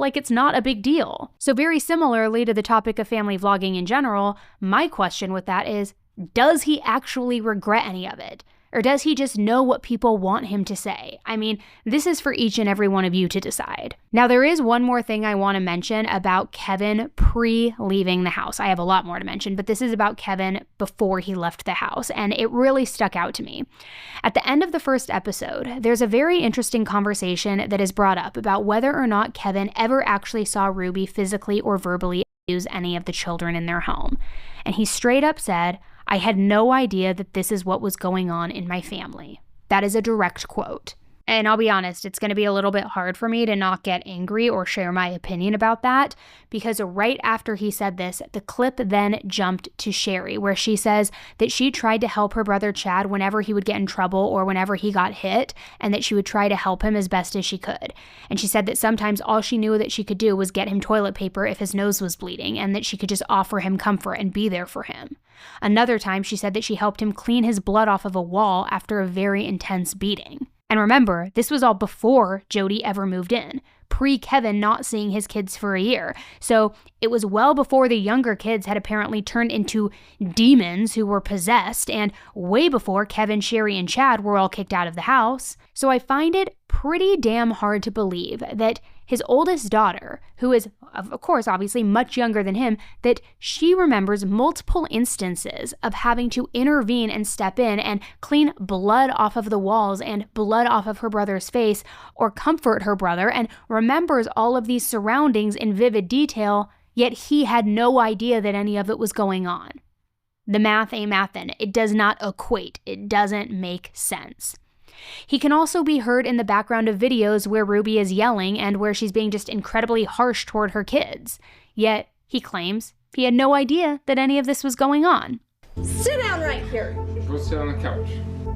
it's not a big deal. So very similarly to the topic of family vlogging in general, my question with that is, does he actually regret any of it? Or does he just know what people want him to say? I mean, this is for each and every one of you to decide. Now, there is one more thing I want to mention about Kevin pre-leaving the house. I have a lot more to mention, but this is about Kevin before he left the house, and it really stuck out to me. At the end of the first episode, there's a very interesting conversation that is brought up about whether or not Kevin ever actually saw Ruby physically or verbally abuse any of the children in their home. And he straight up said, I had no idea that this is what was going on in my family. That is a direct quote. And I'll be honest, it's going to be a little bit hard for me to not get angry or share my opinion about that, because right after he said this, the clip then jumped to Sherry, where she says that she tried to help her brother Chad whenever he would get in trouble or whenever he got hit, and that she would try to help him as best as she could. And she said that sometimes all she knew that she could do was get him toilet paper if his nose was bleeding, and that she could just offer him comfort and be there for him. Another time, she said that she helped him clean his blood off of a wall after a very intense beating. And remember, this was all before Jodie ever moved in, pre-Kevin not seeing his kids for a year. So it was well before the younger kids had apparently turned into demons who were possessed, and way before Kevin, Sherry, and Chad were all kicked out of the house. So I find it pretty damn hard to believe that his oldest daughter, who is, of course, obviously much younger than him, that she remembers multiple instances of having to intervene and step in and clean blood off of the walls and blood off of her brother's face or comfort her brother, and remembers all of these surroundings in vivid detail, yet he had no idea that any of it was going on. The math ain't mathin'. It does not equate. It doesn't make sense. He can also be heard in the background of videos where Ruby is yelling and where she's being just incredibly harsh toward her kids. Yet, he claims he had no idea that any of this was going on. Sit down right here. Go sit on the couch.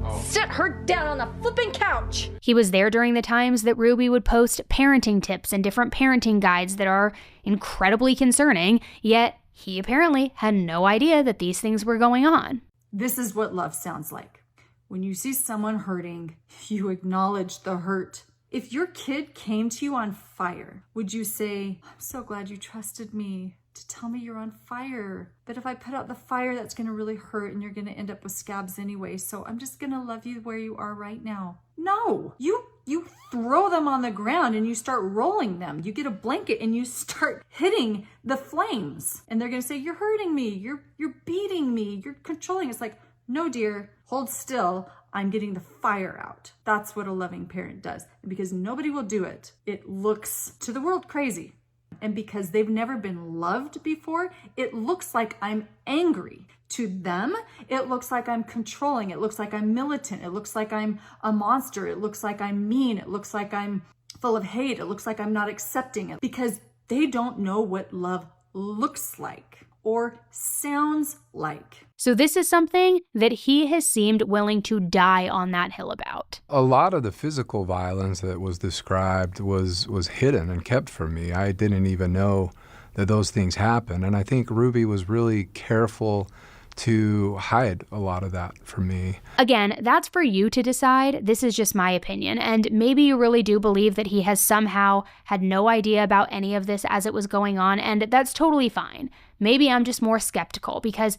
Oh. Sit her down on the flipping couch. He was there during the times that Ruby would post parenting tips and different parenting guides that are incredibly concerning, yet he apparently had no idea that these things were going on. This is what love sounds like. When you see someone hurting, you acknowledge the hurt. If your kid came to you on fire, would you say, I'm so glad you trusted me to tell me you're on fire, but if I put out the fire, that's going to really hurt and you're going to end up with scabs anyway, so I'm just going to love you where you are right now? No, you throw them on the ground and you start rolling them. You get a blanket and you start hitting the flames, and they're going to say, you're hurting me, you're beating me, you're controlling. It's like, no, dear, hold still. I'm getting the fire out. That's what a loving parent does. And because nobody will do it, it looks to the world crazy. And because they've never been loved before, it looks like I'm angry. To them, it looks like I'm controlling. It looks like I'm militant. It looks like I'm a monster. It looks like I'm mean. It looks like I'm full of hate. It looks like I'm not accepting it, because they don't know what love looks like or sounds like. So this is something that he has seemed willing to die on that hill about. A lot of the physical violence that was described was hidden and kept from me. I didn't even know that those things happened. And I think Ruby was really careful to hide a lot of that from me. Again, that's for you to decide. This is just my opinion. And maybe you really do believe that he has somehow had no idea about any of this as it was going on, and that's totally fine. Maybe I'm just more skeptical because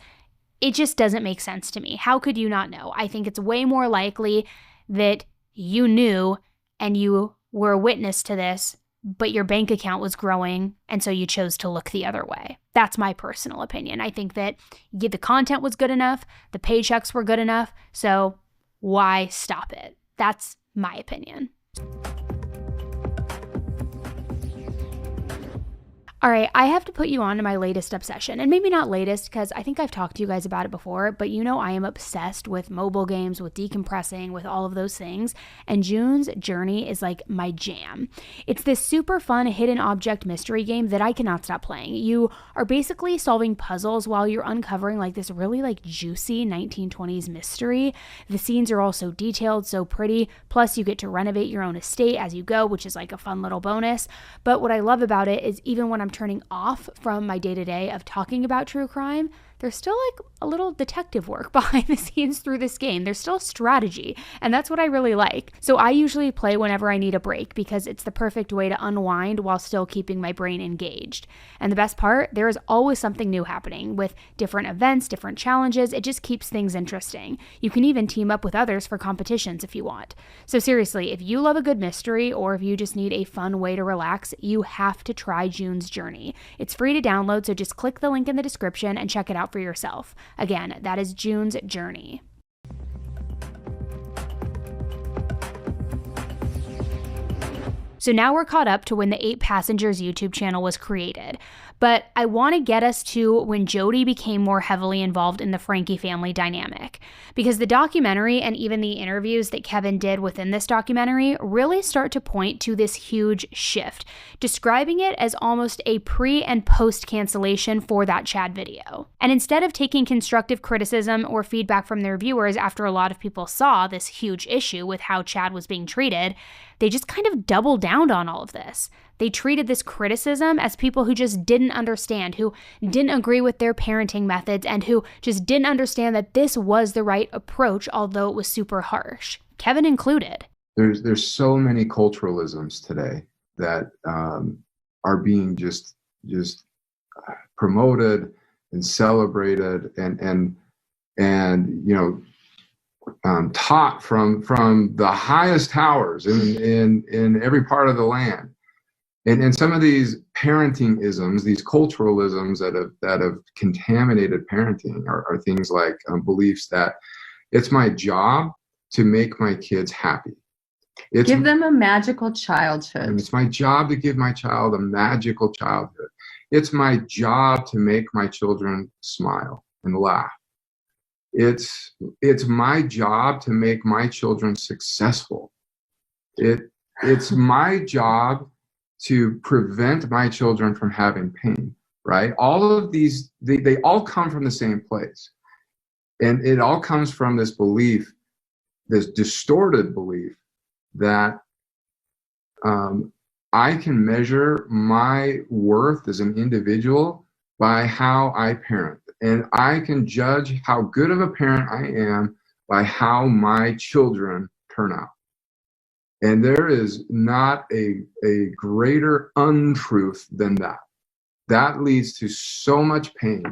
it just doesn't make sense to me. How could you not know? I think it's way more likely that you knew and you were a witness to this, but your bank account was growing, and so you chose to look the other way. That's my personal opinion. I think that the content was good enough, the paychecks were good enough, so why stop it? That's my opinion. All right, I have to put you on to my latest obsession, and maybe not latest because I think I've talked to you guys about it before, but you know I am obsessed with mobile games, with decompressing, with all of those things, and June's Journey is like my jam. It's this super fun hidden object mystery game that I cannot stop playing. You are basically solving puzzles while you're uncovering like this really like juicy 1920s mystery. The scenes are all so detailed, so pretty, plus you get to renovate your own estate as you go, which is like a fun little bonus. But what I love about it is even when I'm turning off from my day-to-day of talking about true crime, there's still like a little detective work behind the scenes through this game. There's still strategy, and that's what I really like. So I usually play whenever I need a break because it's the perfect way to unwind while still keeping my brain engaged. And the best part, there is always something new happening with different events, different challenges. It just keeps things interesting. You can even team up with others for competitions if you want. So seriously, if you love a good mystery or if you just need a fun way to relax, you have to try June's Journey. It's free to download, so just click the link in the description and check it out for yourself. Again, that is June's Journey. So now we're caught up to when the 8 Passengers YouTube channel was created. But I want to get us to when Jodie became more heavily involved in the Franke family dynamic, because the documentary and even the interviews that Kevin did within this documentary really start to point to this huge shift, describing it as almost a pre and post cancellation for that Chad video. And instead of taking constructive criticism or feedback from their viewers after a lot of people saw this huge issue with how Chad was being treated, they just kind of doubled down on all of this. They treated this criticism as people who just didn't understand, who didn't agree with their parenting methods, and who just didn't understand that this was the right approach, although it was super harsh. Kevin included. There's so many culturalisms today that are being just promoted and celebrated and taught from the highest towers in every part of the land. And some of these parenting isms, these culturalisms that have contaminated parenting are things like beliefs that it's my job to make my kids happy. Give them a magical childhood. It's my job to give my child a magical childhood. It's my job to make my children smile and laugh. It's my job to make my children successful. It's my job to prevent my children from having pain, right? All of these, they all come from the same place. And it all comes from this belief, this distorted belief that I can measure my worth as an individual by how I parent. And I can judge how good of a parent I am by how my children turn out. And there is not a greater untruth than that. That leads to so much pain.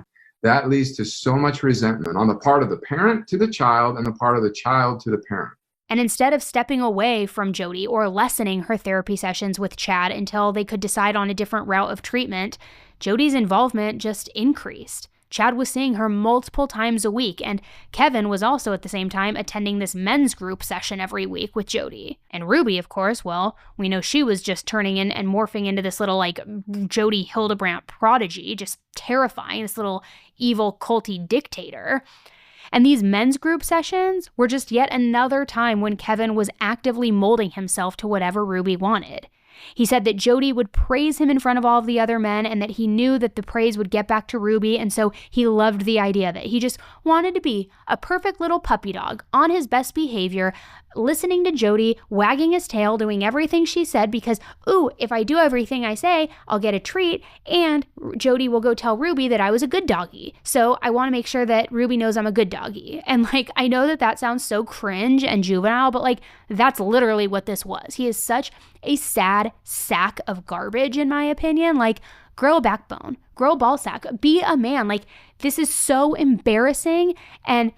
That leads to so much resentment on the part of the parent to the child and the part of the child to the parent. And instead of stepping away from Jodie or lessening her therapy sessions with Chad until they could decide on a different route of treatment, Jodie's involvement just increased. Chad was seeing her multiple times a week, and Kevin was also at the same time attending this men's group session every week with Jodie. And Ruby, of course, well, we know she was just turning in and morphing into this little, Jodie Hildebrandt prodigy, just terrifying, this little evil culty dictator. And these men's group sessions were just yet another time when Kevin was actively molding himself to whatever Ruby wanted. He said that Jodie would praise him in front of all of the other men and that he knew that the praise would get back to Ruby, and so he loved the idea that he just wanted to be a perfect little puppy dog on his best behavior, listening to Jodie, wagging his tail, doing everything she said because, ooh, if I do everything I say, I'll get a treat, and Jodie will go tell Ruby that I was a good doggy. So I want to make sure that Ruby knows I'm a good doggy. And I know that sounds so cringe and juvenile, but that's literally what this was. He is such a sad sack of garbage, in my opinion. Grow a backbone, grow a ball sack, be a man. This is so embarrassing, and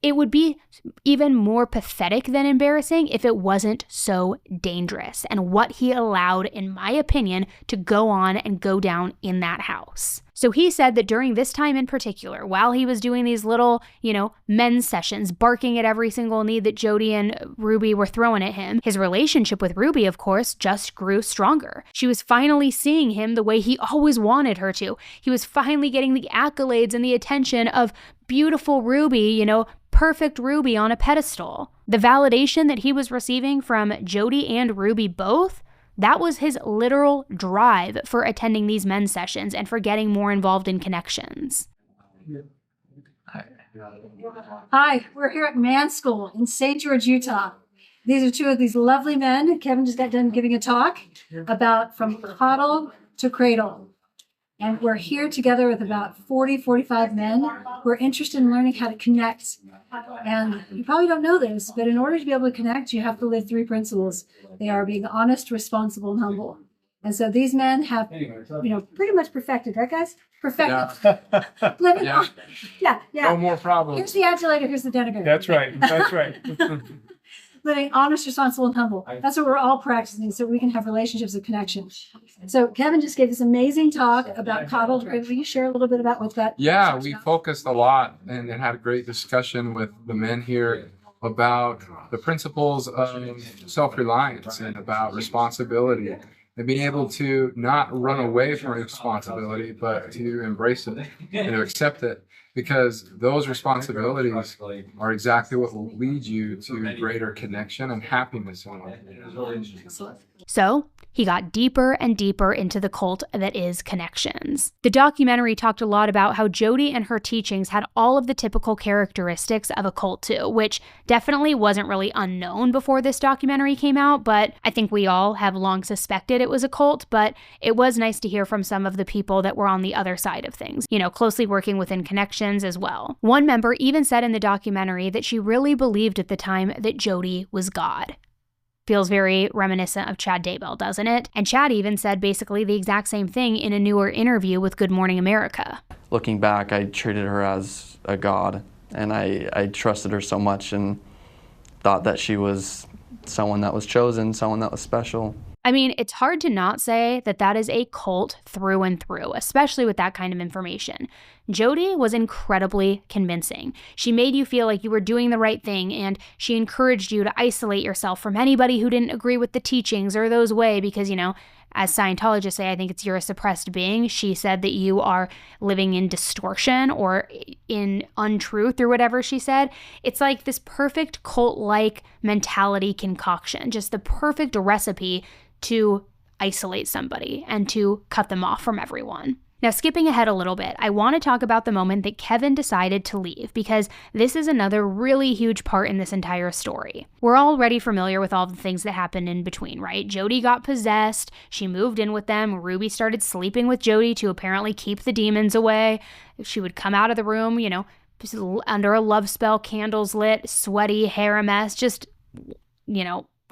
it would be even more pathetic than embarrassing if it wasn't so dangerous and what he allowed, in my opinion, to go on and go down in that house. So he said that during this time in particular, while he was doing these little, men's sessions, barking at every single need that Jodie and Ruby were throwing at him, his relationship with Ruby, of course, just grew stronger. She was finally seeing him the way he always wanted her to. He was finally getting the accolades and the attention of beautiful Ruby, perfect Ruby on a pedestal. The validation that he was receiving from Jodie and Ruby both, that was his literal drive for attending these men's sessions and for getting more involved in connections. Hi, we're here at Man School in St. George, Utah. These are two of these lovely men. Kevin just got done giving a talk about from coddle to cradle. And we're here together with about 45 men who are interested in learning how to connect. And you probably don't know this, but in order to be able to connect, you have to live 3 principles. They are being honest, responsible, and humble. And so these men have, pretty much perfected, right, guys? Perfected. Yeah. Living Yeah. Yeah. No more problems. Here's the adulator, here's the denigrator. That's right. Living honest, responsible, and humble. That's what we're all practicing so we can have relationships of connection. So Kevin just gave this amazing talk about coddle. Will you share a little bit about what that? Yeah, we focused a lot and had a great discussion with the men here about the principles of self-reliance and about responsibility and being able to not run away from responsibility, but to embrace it and to accept it, because those responsibilities are exactly what will lead you to greater connection and happiness in life. So he got deeper and deeper into the cult that is Connections. The documentary talked a lot about how Jodie and her teachings had all of the typical characteristics of a cult too, which definitely wasn't really unknown before this documentary came out, but I think we all have long suspected it was a cult, but it was nice to hear from some of the people that were on the other side of things, closely working within Connections as well. One member even said in the documentary that she really believed at the time that Jodie was God. Feels very reminiscent of Chad Daybell, doesn't it? And Chad even said basically the exact same thing in a newer interview with Good Morning America. Looking back, I treated her as a god, and I trusted her so much and thought that she was someone that was chosen, someone that was special. I mean, it's hard to not say that that is a cult through and through, especially with that kind of information. Jodie was incredibly convincing. She made you feel like you were doing the right thing, and she encouraged you to isolate yourself from anybody who didn't agree with the teachings or those way because, as Scientologists say, I think you're a suppressed being. She said that you are living in distortion or in untruth or whatever she said. It's like this perfect cult-like mentality concoction, just the perfect recipe to isolate somebody and to cut them off from everyone. Now, skipping ahead a little bit, I want to talk about the moment that Kevin decided to leave, because this is another really huge part in this entire story. We're already familiar with all the things that happened in between, right? Jodie got possessed, she moved in with them, Ruby started sleeping with Jodie to apparently keep the demons away. She would come out of the room, just under a love spell, candles lit, sweaty, hair a mess, just,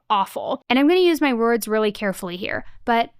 awful. And I'm going to use my words really carefully here, but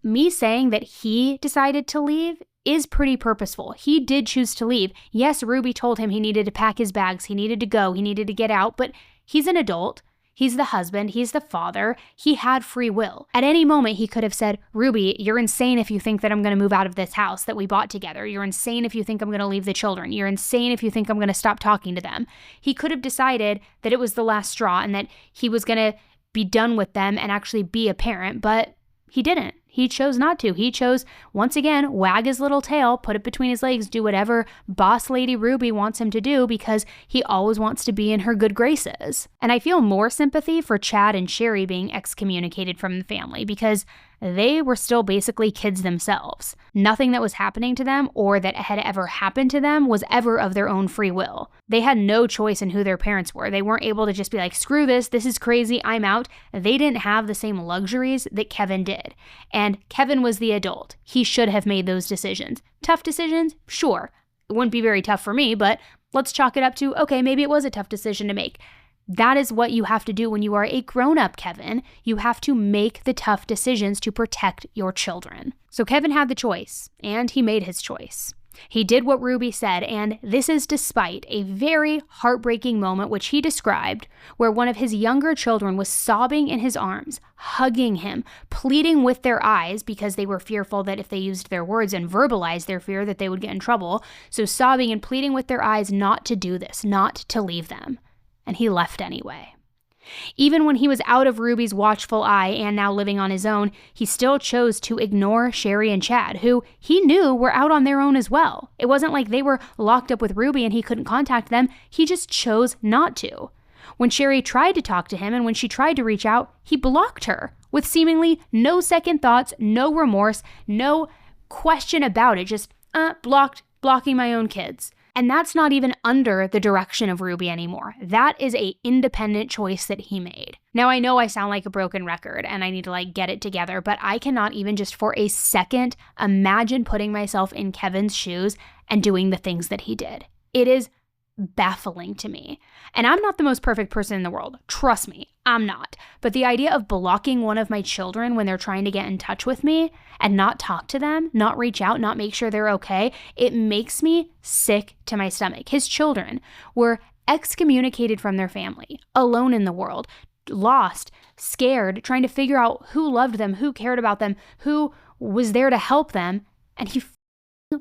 me saying that he decided to leave is pretty purposeful. He did choose to leave. Yes, Ruby told him he needed to pack his bags, he needed to go, he needed to get out, but he's an adult. He's the husband, he's the father, he had free will. At any moment, he could have said, Ruby, you're insane if you think that I'm going to move out of this house that we bought together. You're insane if you think I'm going to leave the children. You're insane if you think I'm going to stop talking to them. He could have decided that it was the last straw and that he was going to be done with them and actually be a parent, but he didn't. He chose not to. He chose, once again, wag his little tail, put it between his legs, do whatever boss lady Ruby wants him to do because he always wants to be in her good graces. And I feel more sympathy for Chad and Sherry being excommunicated from the family because they were still basically kids themselves. Nothing that was happening to them or that had ever happened to them was ever of their own free will. They had no choice in who their parents were. They weren't able to just be like, screw this is crazy, I'm out. They didn't have the same luxuries that Kevin did. And Kevin was the adult. He should have made those decisions. Tough decisions? Sure. It wouldn't be very tough for me, but let's chalk it up to, okay, maybe it was a tough decision to make. That is what you have to do when you are a grown-up, Kevin. You have to make the tough decisions to protect your children. So Kevin had the choice, and he made his choice. He did what Ruby said, and this is despite a very heartbreaking moment which he described, where one of his younger children was sobbing in his arms, hugging him, pleading with their eyes because they were fearful that if they used their words and verbalized their fear that they would get in trouble. So sobbing and pleading with their eyes not to do this, not to leave them. And he left anyway. Even when he was out of Ruby's watchful eye and now living on his own, he still chose to ignore Sherry and Chad, who he knew were out on their own as well. It wasn't like they were locked up with Ruby and he couldn't contact them. He just chose not to. When Sherry tried to talk to him and when she tried to reach out, he blocked her with seemingly no second thoughts, no remorse, no question about it, just blocking my own kids. And that's not even under the direction of Ruby anymore. That is an independent choice that he made. Now, I know I sound like a broken record and I need to get it together, but I cannot even just for a second imagine putting myself in Kevin's shoes and doing the things that he did. It is baffling to me. And I'm not the most perfect person in the world. Trust me, I'm not. But the idea of blocking one of my children when they're trying to get in touch with me and not talk to them, not reach out, not make sure they're okay, it makes me sick to my stomach. His children were excommunicated from their family, alone in the world, lost, scared, trying to figure out who loved them, who cared about them, who was there to help them, and he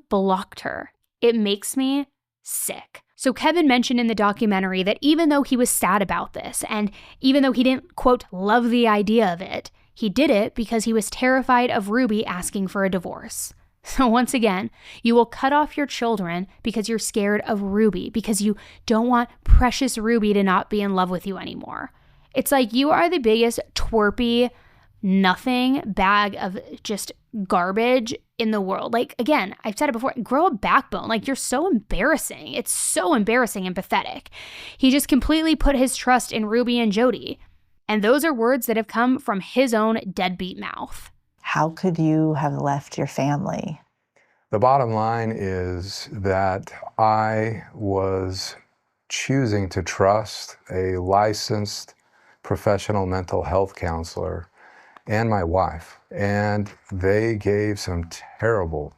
blocked her. It makes me sick. So Kevin mentioned in the documentary that even though he was sad about this, and even though he didn't, quote, love the idea of it, He did it because he was terrified of Ruby asking for a divorce. So once again, you will cut off your children because you're scared of Ruby, because you don't want precious Ruby to not be in love with you anymore. It's like you are the biggest twerpy, nothing bag of just garbage in the world. Like, again, I've said it before, grow a backbone. Like, you're so embarrassing. It's so embarrassing and pathetic. He just completely put his trust in Ruby and Jodie. And those are words that have come from his own deadbeat mouth. How could you have left your family? The bottom line is that I was choosing to trust a licensed professional mental health counselor and my wife, and they gave some terrible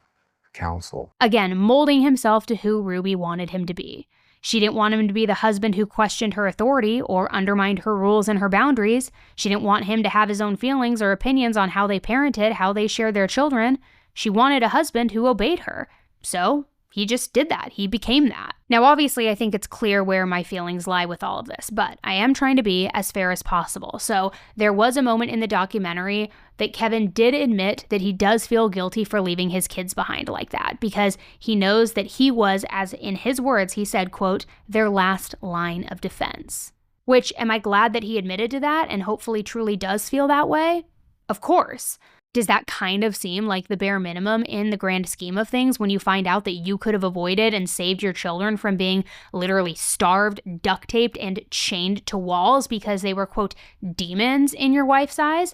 counsel. Again, molding himself to who Ruby wanted him to be. She didn't want him to be the husband who questioned her authority or undermined her rules and her boundaries. She didn't want him to have his own feelings or opinions on how they parented, how they shared their children. She wanted a husband who obeyed her. So he just did that. He became that. Now, obviously, I think it's clear where my feelings lie with all of this, but I am trying to be as fair as possible. So there was a moment in the documentary that Kevin did admit that he does feel guilty for leaving his kids behind like that, because he knows that he was, as in his words, he said, quote, their last line of defense. Which, am I glad that he admitted to that and hopefully truly does feel that way? Of course. Does that kind of seem like the bare minimum in the grand scheme of things when you find out that you could have avoided and saved your children from being literally starved, duct taped, and chained to walls because they were, quote, demons in your wife's eyes?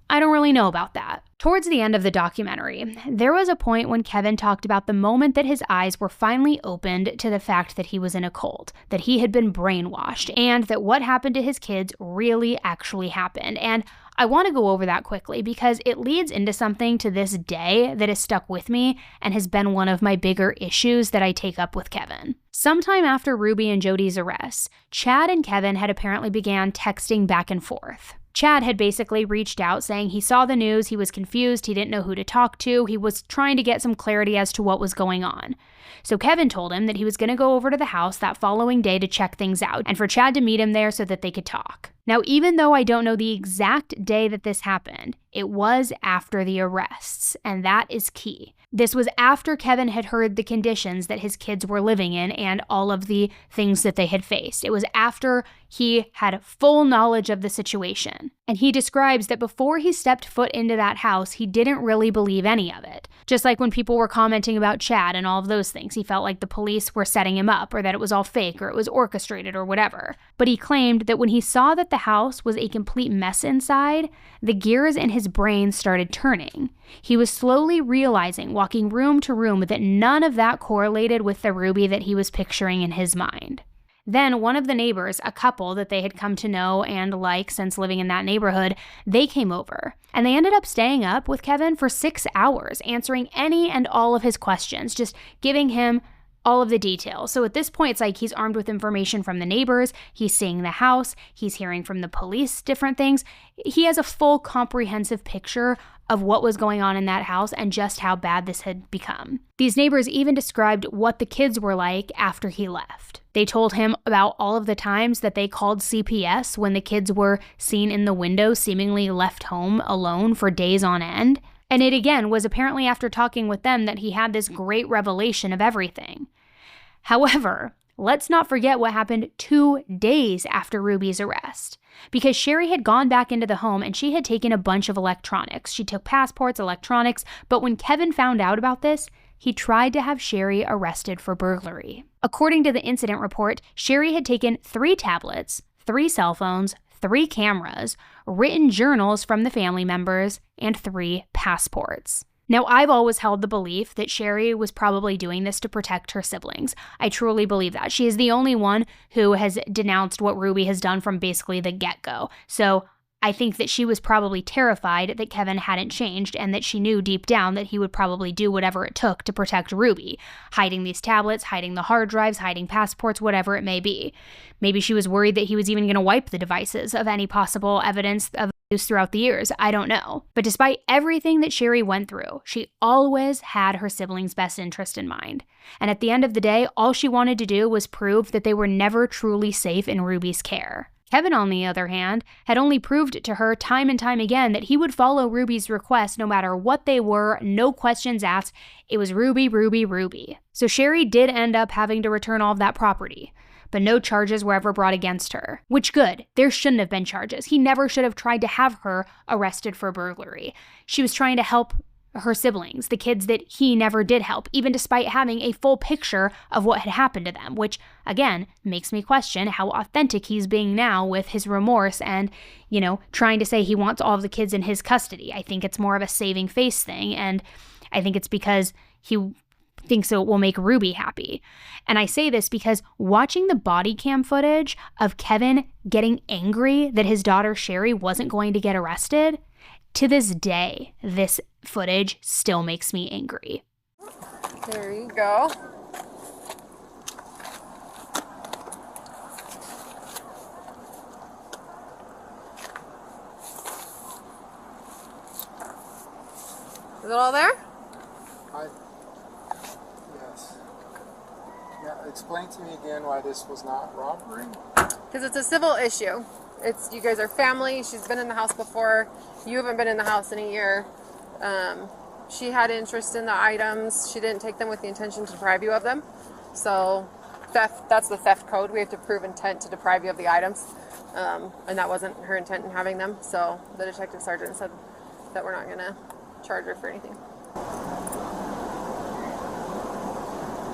I don't really know about that. Towards the end of the documentary, there was a point when Kevin talked about the moment that his eyes were finally opened to the fact that he was in a cult, that he had been brainwashed, and that what happened to his kids really actually happened. And I want to go over that quickly because it leads into something to this day that has stuck with me and has been one of my bigger issues that I take up with Kevin. Sometime after Ruby and Jodie's arrests, Chad and Kevin had apparently began texting back and forth. Chad had basically reached out saying he saw the news, he was confused, he didn't know who to talk to, he was trying to get some clarity as to what was going on. So Kevin told him that he was going to go over to the house that following day to check things out, and for Chad to meet him there so that they could talk. Now, even though I don't know the exact day that this happened, it was after the arrests, and that is key. This was after Kevin had heard the conditions that his kids were living in and all of the things that they had faced. It was after he had full knowledge of the situation. And he describes that before he stepped foot into that house, he didn't really believe any of it. Just like when people were commenting about Chad and all of those things, he felt like the police were setting him up or that it was all fake or it was orchestrated or whatever. But he claimed that when he saw that the house was a complete mess inside, the gears in his brain started turning. He was slowly realizing, walking room to room, that none of that correlated with the Ruby that he was picturing in his mind. Then one of the neighbors, a couple that they had come to know and like since living in that neighborhood, they came over. And they ended up staying up with Kevin for 6 hours, answering any and all of his questions, just giving him all of the details. So at this point, it's like he's armed with information from the neighbors, he's seeing the house, he's hearing from the police different things. He has a full comprehensive picture of what was going on in that house and just how bad this had become. These neighbors even described what the kids were like after he left. They told him about all of the times that they called CPS when the kids were seen in the window, seemingly left home alone for days on end. And it again was apparently after talking with them that he had this great revelation of everything. However, let's not forget what happened 2 days after Ruby's arrest. Because Sherry had gone back into the home and she had taken a bunch of electronics. She took passports, electronics, but when Kevin found out about this, he tried to have Sherry arrested for burglary. According to the incident report, Sherry had taken 3 tablets, 3 cell phones, 3 cameras, written journals from the family members, and 3 passports. Now, I've always held the belief that Sherry was probably doing this to protect her siblings. I truly believe that. She is the only one who has denounced what Ruby has done from basically the get-go. So I think that she was probably terrified that Kevin hadn't changed and that she knew deep down that he would probably do whatever it took to protect Ruby, hiding these tablets, hiding the hard drives, hiding passports, whatever it may be. Maybe she was worried that he was even going to wipe the devices of any possible evidence of abuse throughout the years. I don't know. But despite everything that Sherry went through, she always had her siblings' best interest in mind. And at the end of the day, all she wanted to do was prove that they were never truly safe in Ruby's care. Kevin, on the other hand, had only proved to her time and time again that he would follow Ruby's requests no matter what they were, no questions asked. It was Ruby, Ruby, Ruby. So Sherry did end up having to return all of that property, but no charges were ever brought against her. Which good, there shouldn't have been charges. He never should have tried to have her arrested for burglary. She was trying to help her siblings, the kids that he never did help, even despite having a full picture of what had happened to them, which, again, makes me question how authentic he's being now with his remorse and, trying to say he wants all of the kids in his custody. I think it's more of a saving face thing, and I think it's because he thinks it will make Ruby happy. And I say this because watching the body cam footage of Kevin getting angry that his daughter Sherry wasn't going to get arrested, to this day, this footage still makes me angry. There you go. Is it all there? Yes. Now, explain to me again why this was not robbery. Because it's a civil issue. You guys are family. She's been in the house before. You haven't been in the house in a year. She had interest in the items. She didn't take them with the intention to deprive you of them. So that's the theft code. We have to prove intent to deprive you of the items. And that wasn't her intent in having them. So the detective sergeant said that we're not going to charge her for anything.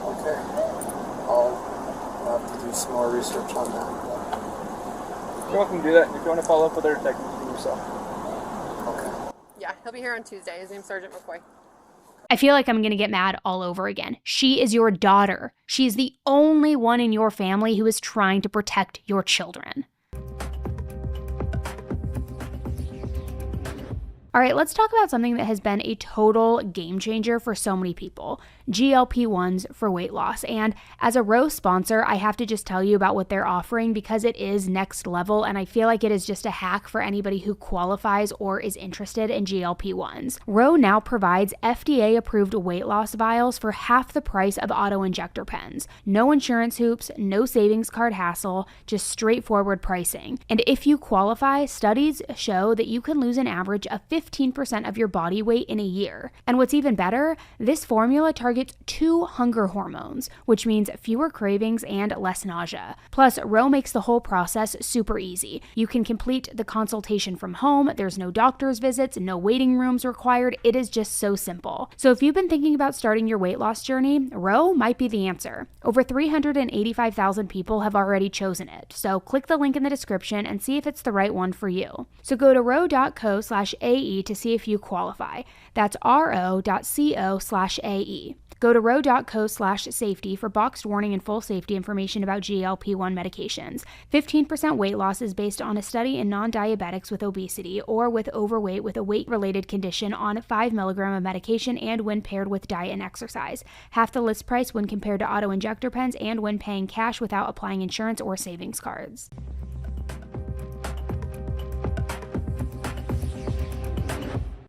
Okay. I'll have to do some more research on that. You're welcome to do that. If you want to follow up with her detective, you can do yourself. Okay. Yeah, he'll be here on Tuesday. His name's Sergeant McCoy. I feel like I'm going to get mad all over again. She is your daughter. She is the only one in your family who is trying to protect your children. All right, let's talk about something that has been a total game changer for so many people, GLP-1s for weight loss. And as a Roe sponsor, I have to just tell you about what they're offering because it is next level, and I feel like it is just a hack for anybody who qualifies or is interested in GLP-1s. Roe now provides FDA-approved weight loss vials for half the price of auto-injector pens. No insurance hoops, no savings card hassle, just straightforward pricing. And if you qualify, studies show that you can lose an average of 15% of your body weight in a year. And what's even better, this formula targets 2 hunger hormones, which means fewer cravings and less nausea. Plus, Roe makes the whole process super easy. You can complete the consultation from home, there's no doctor's visits, no waiting rooms required, it is just so simple. So if you've been thinking about starting your weight loss journey, Roe might be the answer. Over 385,000 people have already chosen it, so click the link in the description and see if it's the right one for you. So go to roe.co/AE to see if you qualify. That's ro.co/AE. Go to roe.co/safety for boxed warning and full safety information about GLP-1 medications. 15% weight loss is based on a study in non-diabetics with obesity or with overweight with a weight-related condition on 5 mg of medication and when paired with diet and exercise. Half the list price when compared to auto-injector pens and when paying cash without applying insurance or savings cards.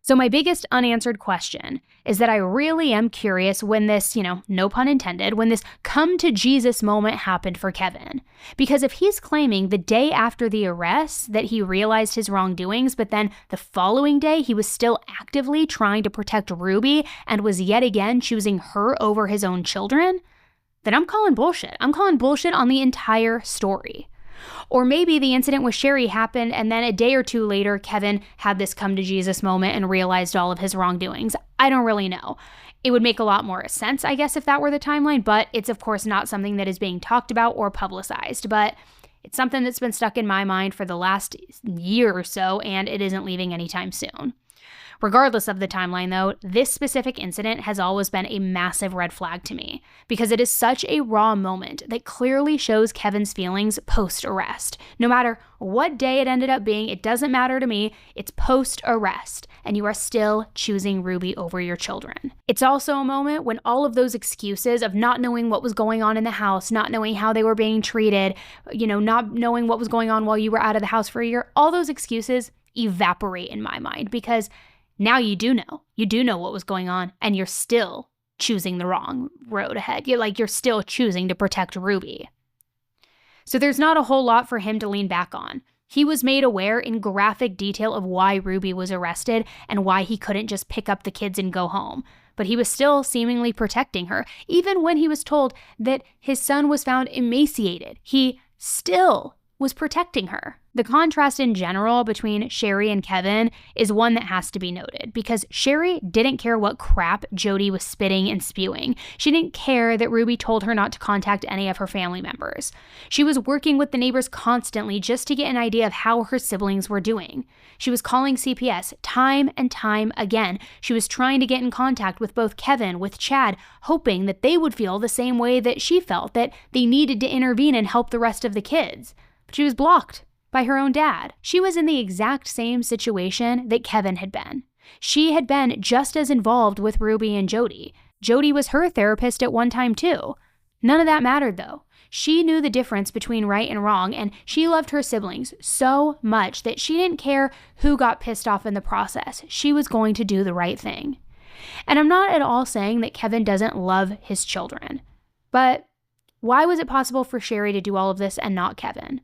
So my biggest unanswered question is that I really am curious when this, no pun intended, when this come to Jesus moment happened for Kevin. Because if he's claiming the day after the arrest that he realized his wrongdoings, but then the following day he was still actively trying to protect Ruby and was yet again choosing her over his own children, then I'm calling bullshit. I'm calling bullshit on the entire story. Or maybe the incident with Sherry happened and then a day or two later, Kevin had this come to Jesus moment and realized all of his wrongdoings. I don't really know. It would make a lot more sense, I guess, if that were the timeline, but it's of course not something that is being talked about or publicized. But it's something that's been stuck in my mind for the last year or so, and it isn't leaving anytime soon. Regardless of the timeline, though, this specific incident has always been a massive red flag to me because it is such a raw moment that clearly shows Kevin's feelings post-arrest. No matter what day it ended up being, it doesn't matter to me. It's post-arrest, and you are still choosing Ruby over your children. It's also a moment when all of those excuses of not knowing what was going on in the house, not knowing how they were being treated, not knowing what was going on while you were out of the house for a year, all those excuses evaporate in my mind because now you do know. You do know what was going on, and you're still choosing the wrong road ahead. You're still choosing to protect Ruby. So there's not a whole lot for him to lean back on. He was made aware in graphic detail of why Ruby was arrested and why he couldn't just pick up the kids and go home. But he was still seemingly protecting her, even when he was told that his son was found emaciated. He still was protecting her. The contrast in general between Sherry and Kevin is one that has to be noted, because Sherry didn't care what crap Jodie was spitting and spewing. She didn't care that Ruby told her not to contact any of her family members. She was working with the neighbors constantly just to get an idea of how her siblings were doing. She was calling CPS time and time again. She was trying to get in contact with both Kevin, with Chad, hoping that they would feel the same way that she felt, that they needed to intervene and help the rest of the kids. But she was blocked by her own dad. She was in the exact same situation that Kevin had been. She had been just as involved with Ruby and Jodie. Jodie was her therapist at one time too. None of that mattered though. She knew the difference between right and wrong, and she loved her siblings so much that she didn't care who got pissed off in the process. She was going to do the right thing. And I'm not at all saying that Kevin doesn't love his children, but why was it possible for Sherry to do all of this and not Kevin?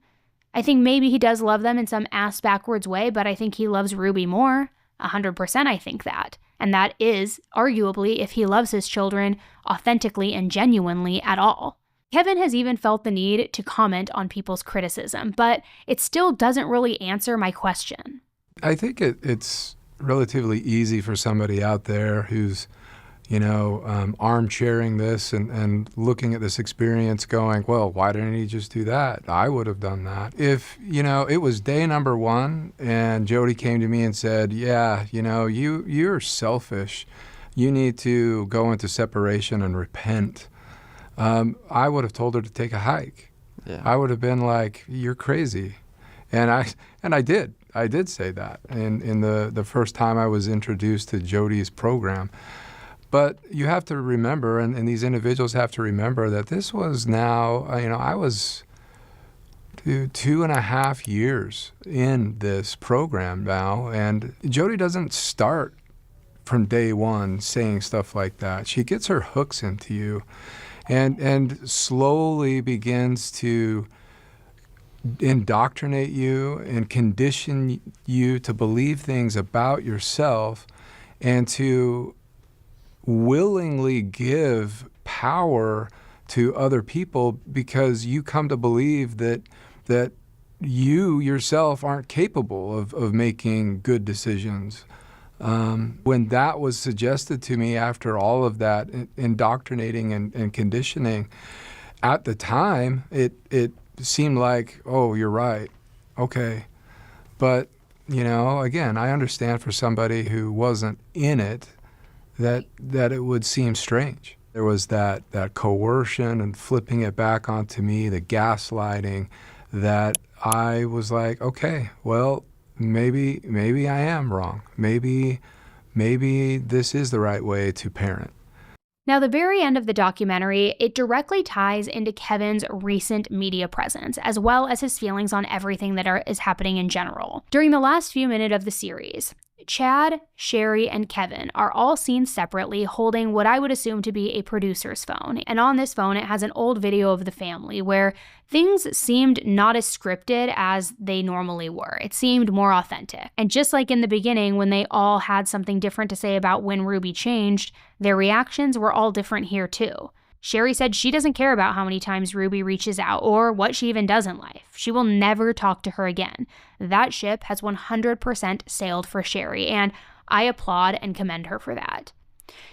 I think maybe he does love them in some ass-backwards way, but I think he loves Ruby more. 100% I think that. And that is, arguably, if he loves his children authentically and genuinely at all. Kevin has even felt the need to comment on people's criticism, but it still doesn't really answer my question. I think it's relatively easy for somebody out there who's, armchairing this and looking at this experience going, well, why didn't he just do that? I would have done that. If, it was day number 1 and Jodie came to me and said, yeah, you're selfish. You need to go into separation and repent. I would have told her to take a hike. Yeah. I would have been like, you're crazy. And I did. I did say that in the first time I was introduced to Jodie's program. But you have to remember, and these individuals have to remember, that this was now, I was 2.5 years in this program now, and Jodie doesn't start from day one saying stuff like that. She gets her hooks into you and slowly begins to indoctrinate you and condition you to believe things about yourself and to willingly give power to other people because you come to believe that you yourself aren't capable of making good decisions. When that was suggested to me after all of that indoctrinating and conditioning, at the time, it seemed like, oh, you're right. Okay. But, again, I understand for somebody who wasn't in it, that it would seem strange. There was that coercion and flipping it back onto me, the gaslighting, that I was like, okay, well, maybe I am wrong. Maybe this is the right way to parent. Now, the very end of the documentary, it directly ties into Kevin's recent media presence, as well as his feelings on everything that is happening in general. During the last few minutes of the series, Chad, Sherry, and Kevin are all seen separately holding what I would assume to be a producer's phone. And on this phone, it has an old video of the family where things seemed not as scripted as they normally were. It seemed more authentic. And just like in the beginning, when they all had something different to say about when Ruby changed, their reactions were all different here too. Sherry said she doesn't care about how many times Ruby reaches out or what she even does in life. She will never talk to her again. That ship has 100% sailed for Sherry, and I applaud and commend her for that.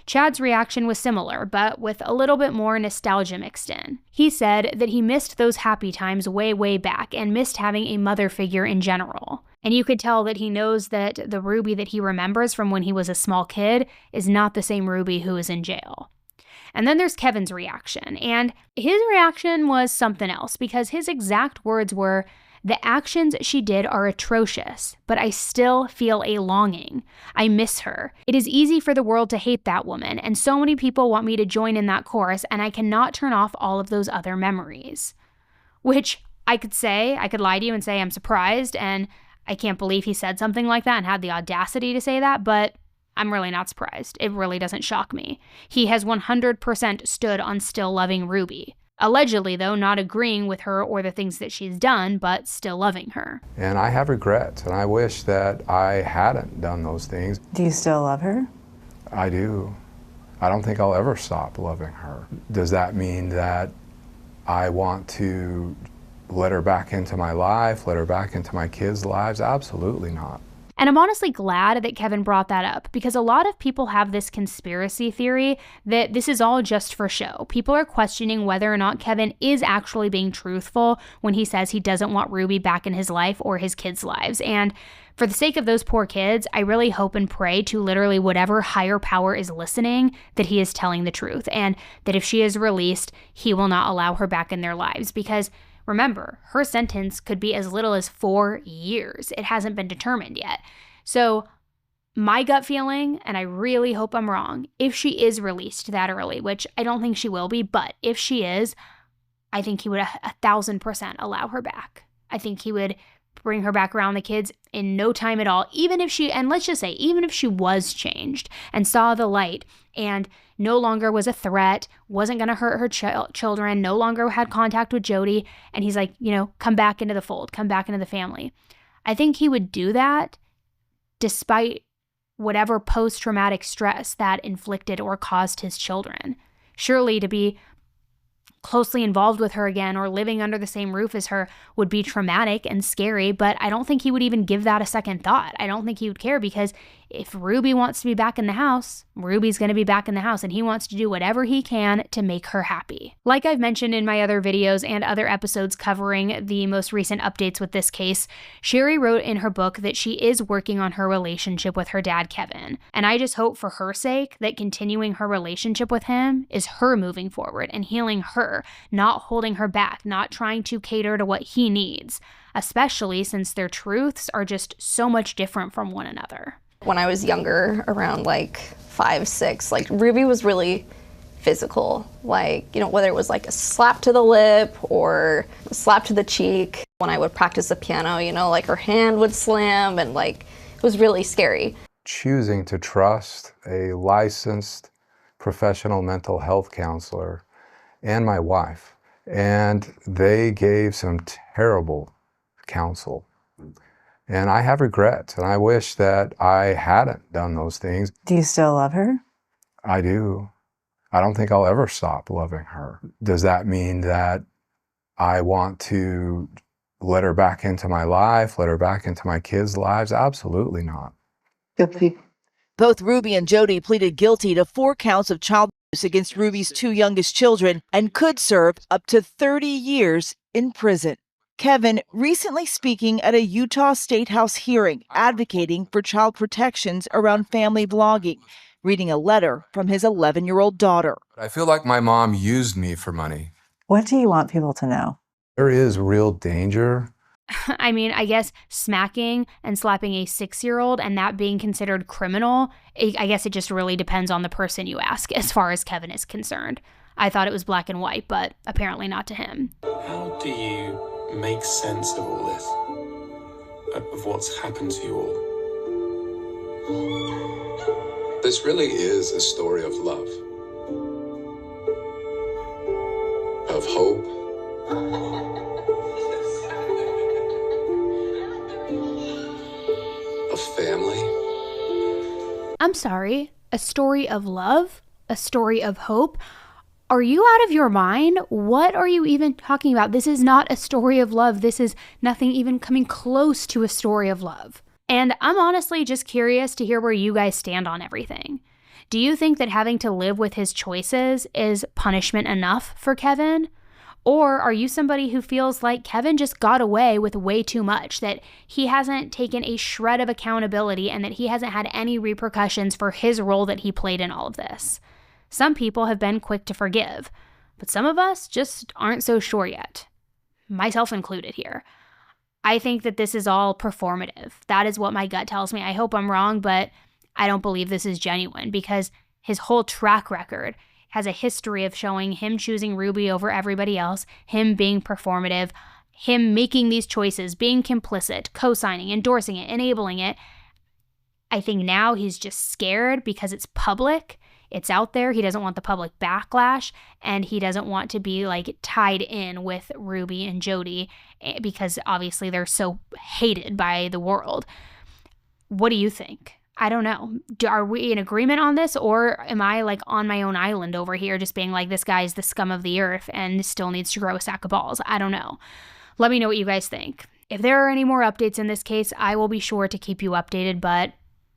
Chad's reaction was similar, but with a little bit more nostalgia mixed in. He said that he missed those happy times way, way back and missed having a mother figure in general. And you could tell that he knows that the Ruby that he remembers from when he was a small kid is not the same Ruby who is in jail. And then there's Kevin's reaction, and his reaction was something else because his exact words were, "The actions she did are atrocious, but I still feel a longing. I miss her. It is easy for the world to hate that woman, and so many people want me to join in that chorus, and I cannot turn off all of those other memories." Which I could lie to you and say I'm surprised, and I can't believe he said something like that and had the audacity to say that, but I'm really not surprised. It really doesn't shock me. He has 100% stood on still loving Ruby. Allegedly, though, not agreeing with her or the things that she's done, but still loving her. And I have regrets, and I wish that I hadn't done those things. Do you still love her? I do. I don't think I'll ever stop loving her. Does that mean that I want to let her back into my life, let her back into my kids' lives? Absolutely not. And I'm honestly glad that Kevin brought that up, because a lot of people have this conspiracy theory that this is all just for show. People are questioning whether or not Kevin is actually being truthful when he says he doesn't want Ruby back in his life or his kids' lives. And for the sake of those poor kids, I really hope and pray to literally whatever higher power is listening that he is telling the truth, and that if she is released, he will not allow her back in their lives. Because remember, her sentence could be as little as 4 years. It hasn't been determined yet. So my gut feeling, and I really hope I'm wrong, if she is released that early, which I don't think she will be, but if she is, I think he would 1,000% allow her back. I think he would bring her back around the kids in no time at all. Even if she, and let's just say, even if she was changed and saw the light and no longer was a threat, wasn't going to hurt her children, no longer had contact with Jodie, and he's like, come back into the fold, come back into the family. I think he would do that despite whatever post-traumatic stress that inflicted or caused his children. Surely to be closely involved with her again or living under the same roof as her would be traumatic and scary, but I don't think he would even give that a second thought. I don't think he would care, because if Ruby wants to be back in the house, Ruby's going to be back in the house, and he wants to do whatever he can to make her happy. Like I've mentioned in my other videos and other episodes covering the most recent updates with this case, Sherry wrote in her book that she is working on her relationship with her dad, Kevin. And I just hope for her sake that continuing her relationship with him is her moving forward and healing her, not holding her back, not trying to cater to what he needs, especially since their truths are just so much different from one another. When I was younger, around like 5, 6, like Ruby was really physical. Like, whether it was like a slap to the lip or a slap to the cheek. When I would practice the piano, like her hand would slam, and like it was really scary. Choosing to trust a licensed professional mental health counselor and my wife, and they gave some terrible counsel. And I have regrets, and I wish that I hadn't done those things. Do you still love her? I do. I don't think I'll ever stop loving her. Does that mean that I want to let her back into my life, let her back into my kids' lives? Absolutely not. Both Ruby and Jodie pleaded guilty to 4 counts of child abuse against Ruby's 2 youngest children and could serve up to 30 years in prison. Kevin recently speaking at a Utah State House hearing advocating for child protections around family vlogging, reading a letter from his 11-year-old daughter. I feel like my mom used me for money. What do you want people to know? There is real danger. I mean, I guess smacking and slapping a 6-year-old and that being considered criminal, I guess it just really depends on the person you ask as far as Kevin is concerned. I thought it was black and white, but apparently not to him. How do you make sense of all this? Of what's happened to you all? This really is a story of love, of hope, of family. I'm sorry, a story of love? A story of hope? Are you out of your mind? What are you even talking about? This is not a story of love. This is nothing even coming close to a story of love. And I'm honestly just curious to hear where you guys stand on everything. Do you think that having to live with his choices is punishment enough for Kevin? Or are you somebody who feels like Kevin just got away with way too much, that he hasn't taken a shred of accountability and that he hasn't had any repercussions for his role that he played in all of this? Some people have been quick to forgive, but some of us just aren't so sure yet, myself included here. I think that this is all performative. That is what my gut tells me. I hope I'm wrong, but I don't believe this is genuine, because his whole track record has a history of showing him choosing Ruby over everybody else, him being performative, him making these choices, being complicit, co-signing, endorsing it, enabling it. I think now he's just scared because it's public. It's out there. He doesn't want the public backlash, and he doesn't want to be like tied in with Ruby and Jodie because obviously they're so hated by the world. What do you think? I don't know. Are we in agreement on this, or am I like on my own island over here just being like, this guy's the scum of the earth and still needs to grow a sack of balls? I don't know. Let me know what you guys think. If there are any more updates in this case, I will be sure to keep you updated, but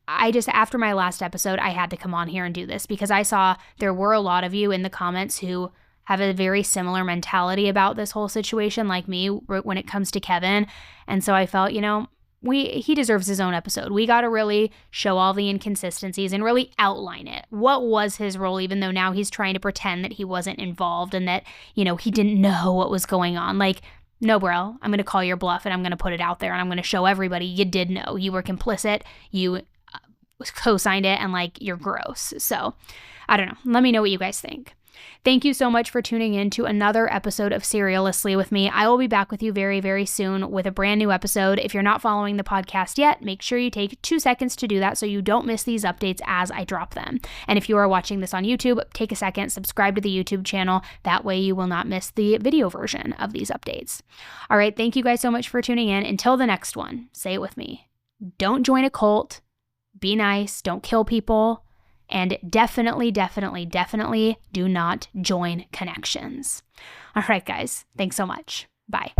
after my last episode, I had to come on here and do this because I saw there were a lot of you in the comments who have a very similar mentality about this whole situation like me when it comes to Kevin. And so I felt, he deserves his own episode. We got to really show all the inconsistencies and really outline it. What was his role, even though now he's trying to pretend that he wasn't involved and that, he didn't know what was going on. Like, no, bro, I'm going to call your bluff and I'm going to put it out there and I'm going to show everybody you did know. You were complicit. You co-signed it, and like, you're gross. So I don't know. Let me know what you guys think. Thank you so much for tuning in to another episode of Seriously with me. I will be back with you very, very soon with a brand new episode. If you're not following the podcast yet, make sure you take 2 seconds to do that so you don't miss these updates as I drop them. And if you are watching this on YouTube, take a second, subscribe to the YouTube channel. That way you will not miss the video version of these updates. All right, thank you guys so much for tuning in. Until the next one, say it with me. Don't join a cult. Be nice. Don't kill people. And definitely, definitely, definitely do not join connections. All right, guys. Thanks so much. Bye.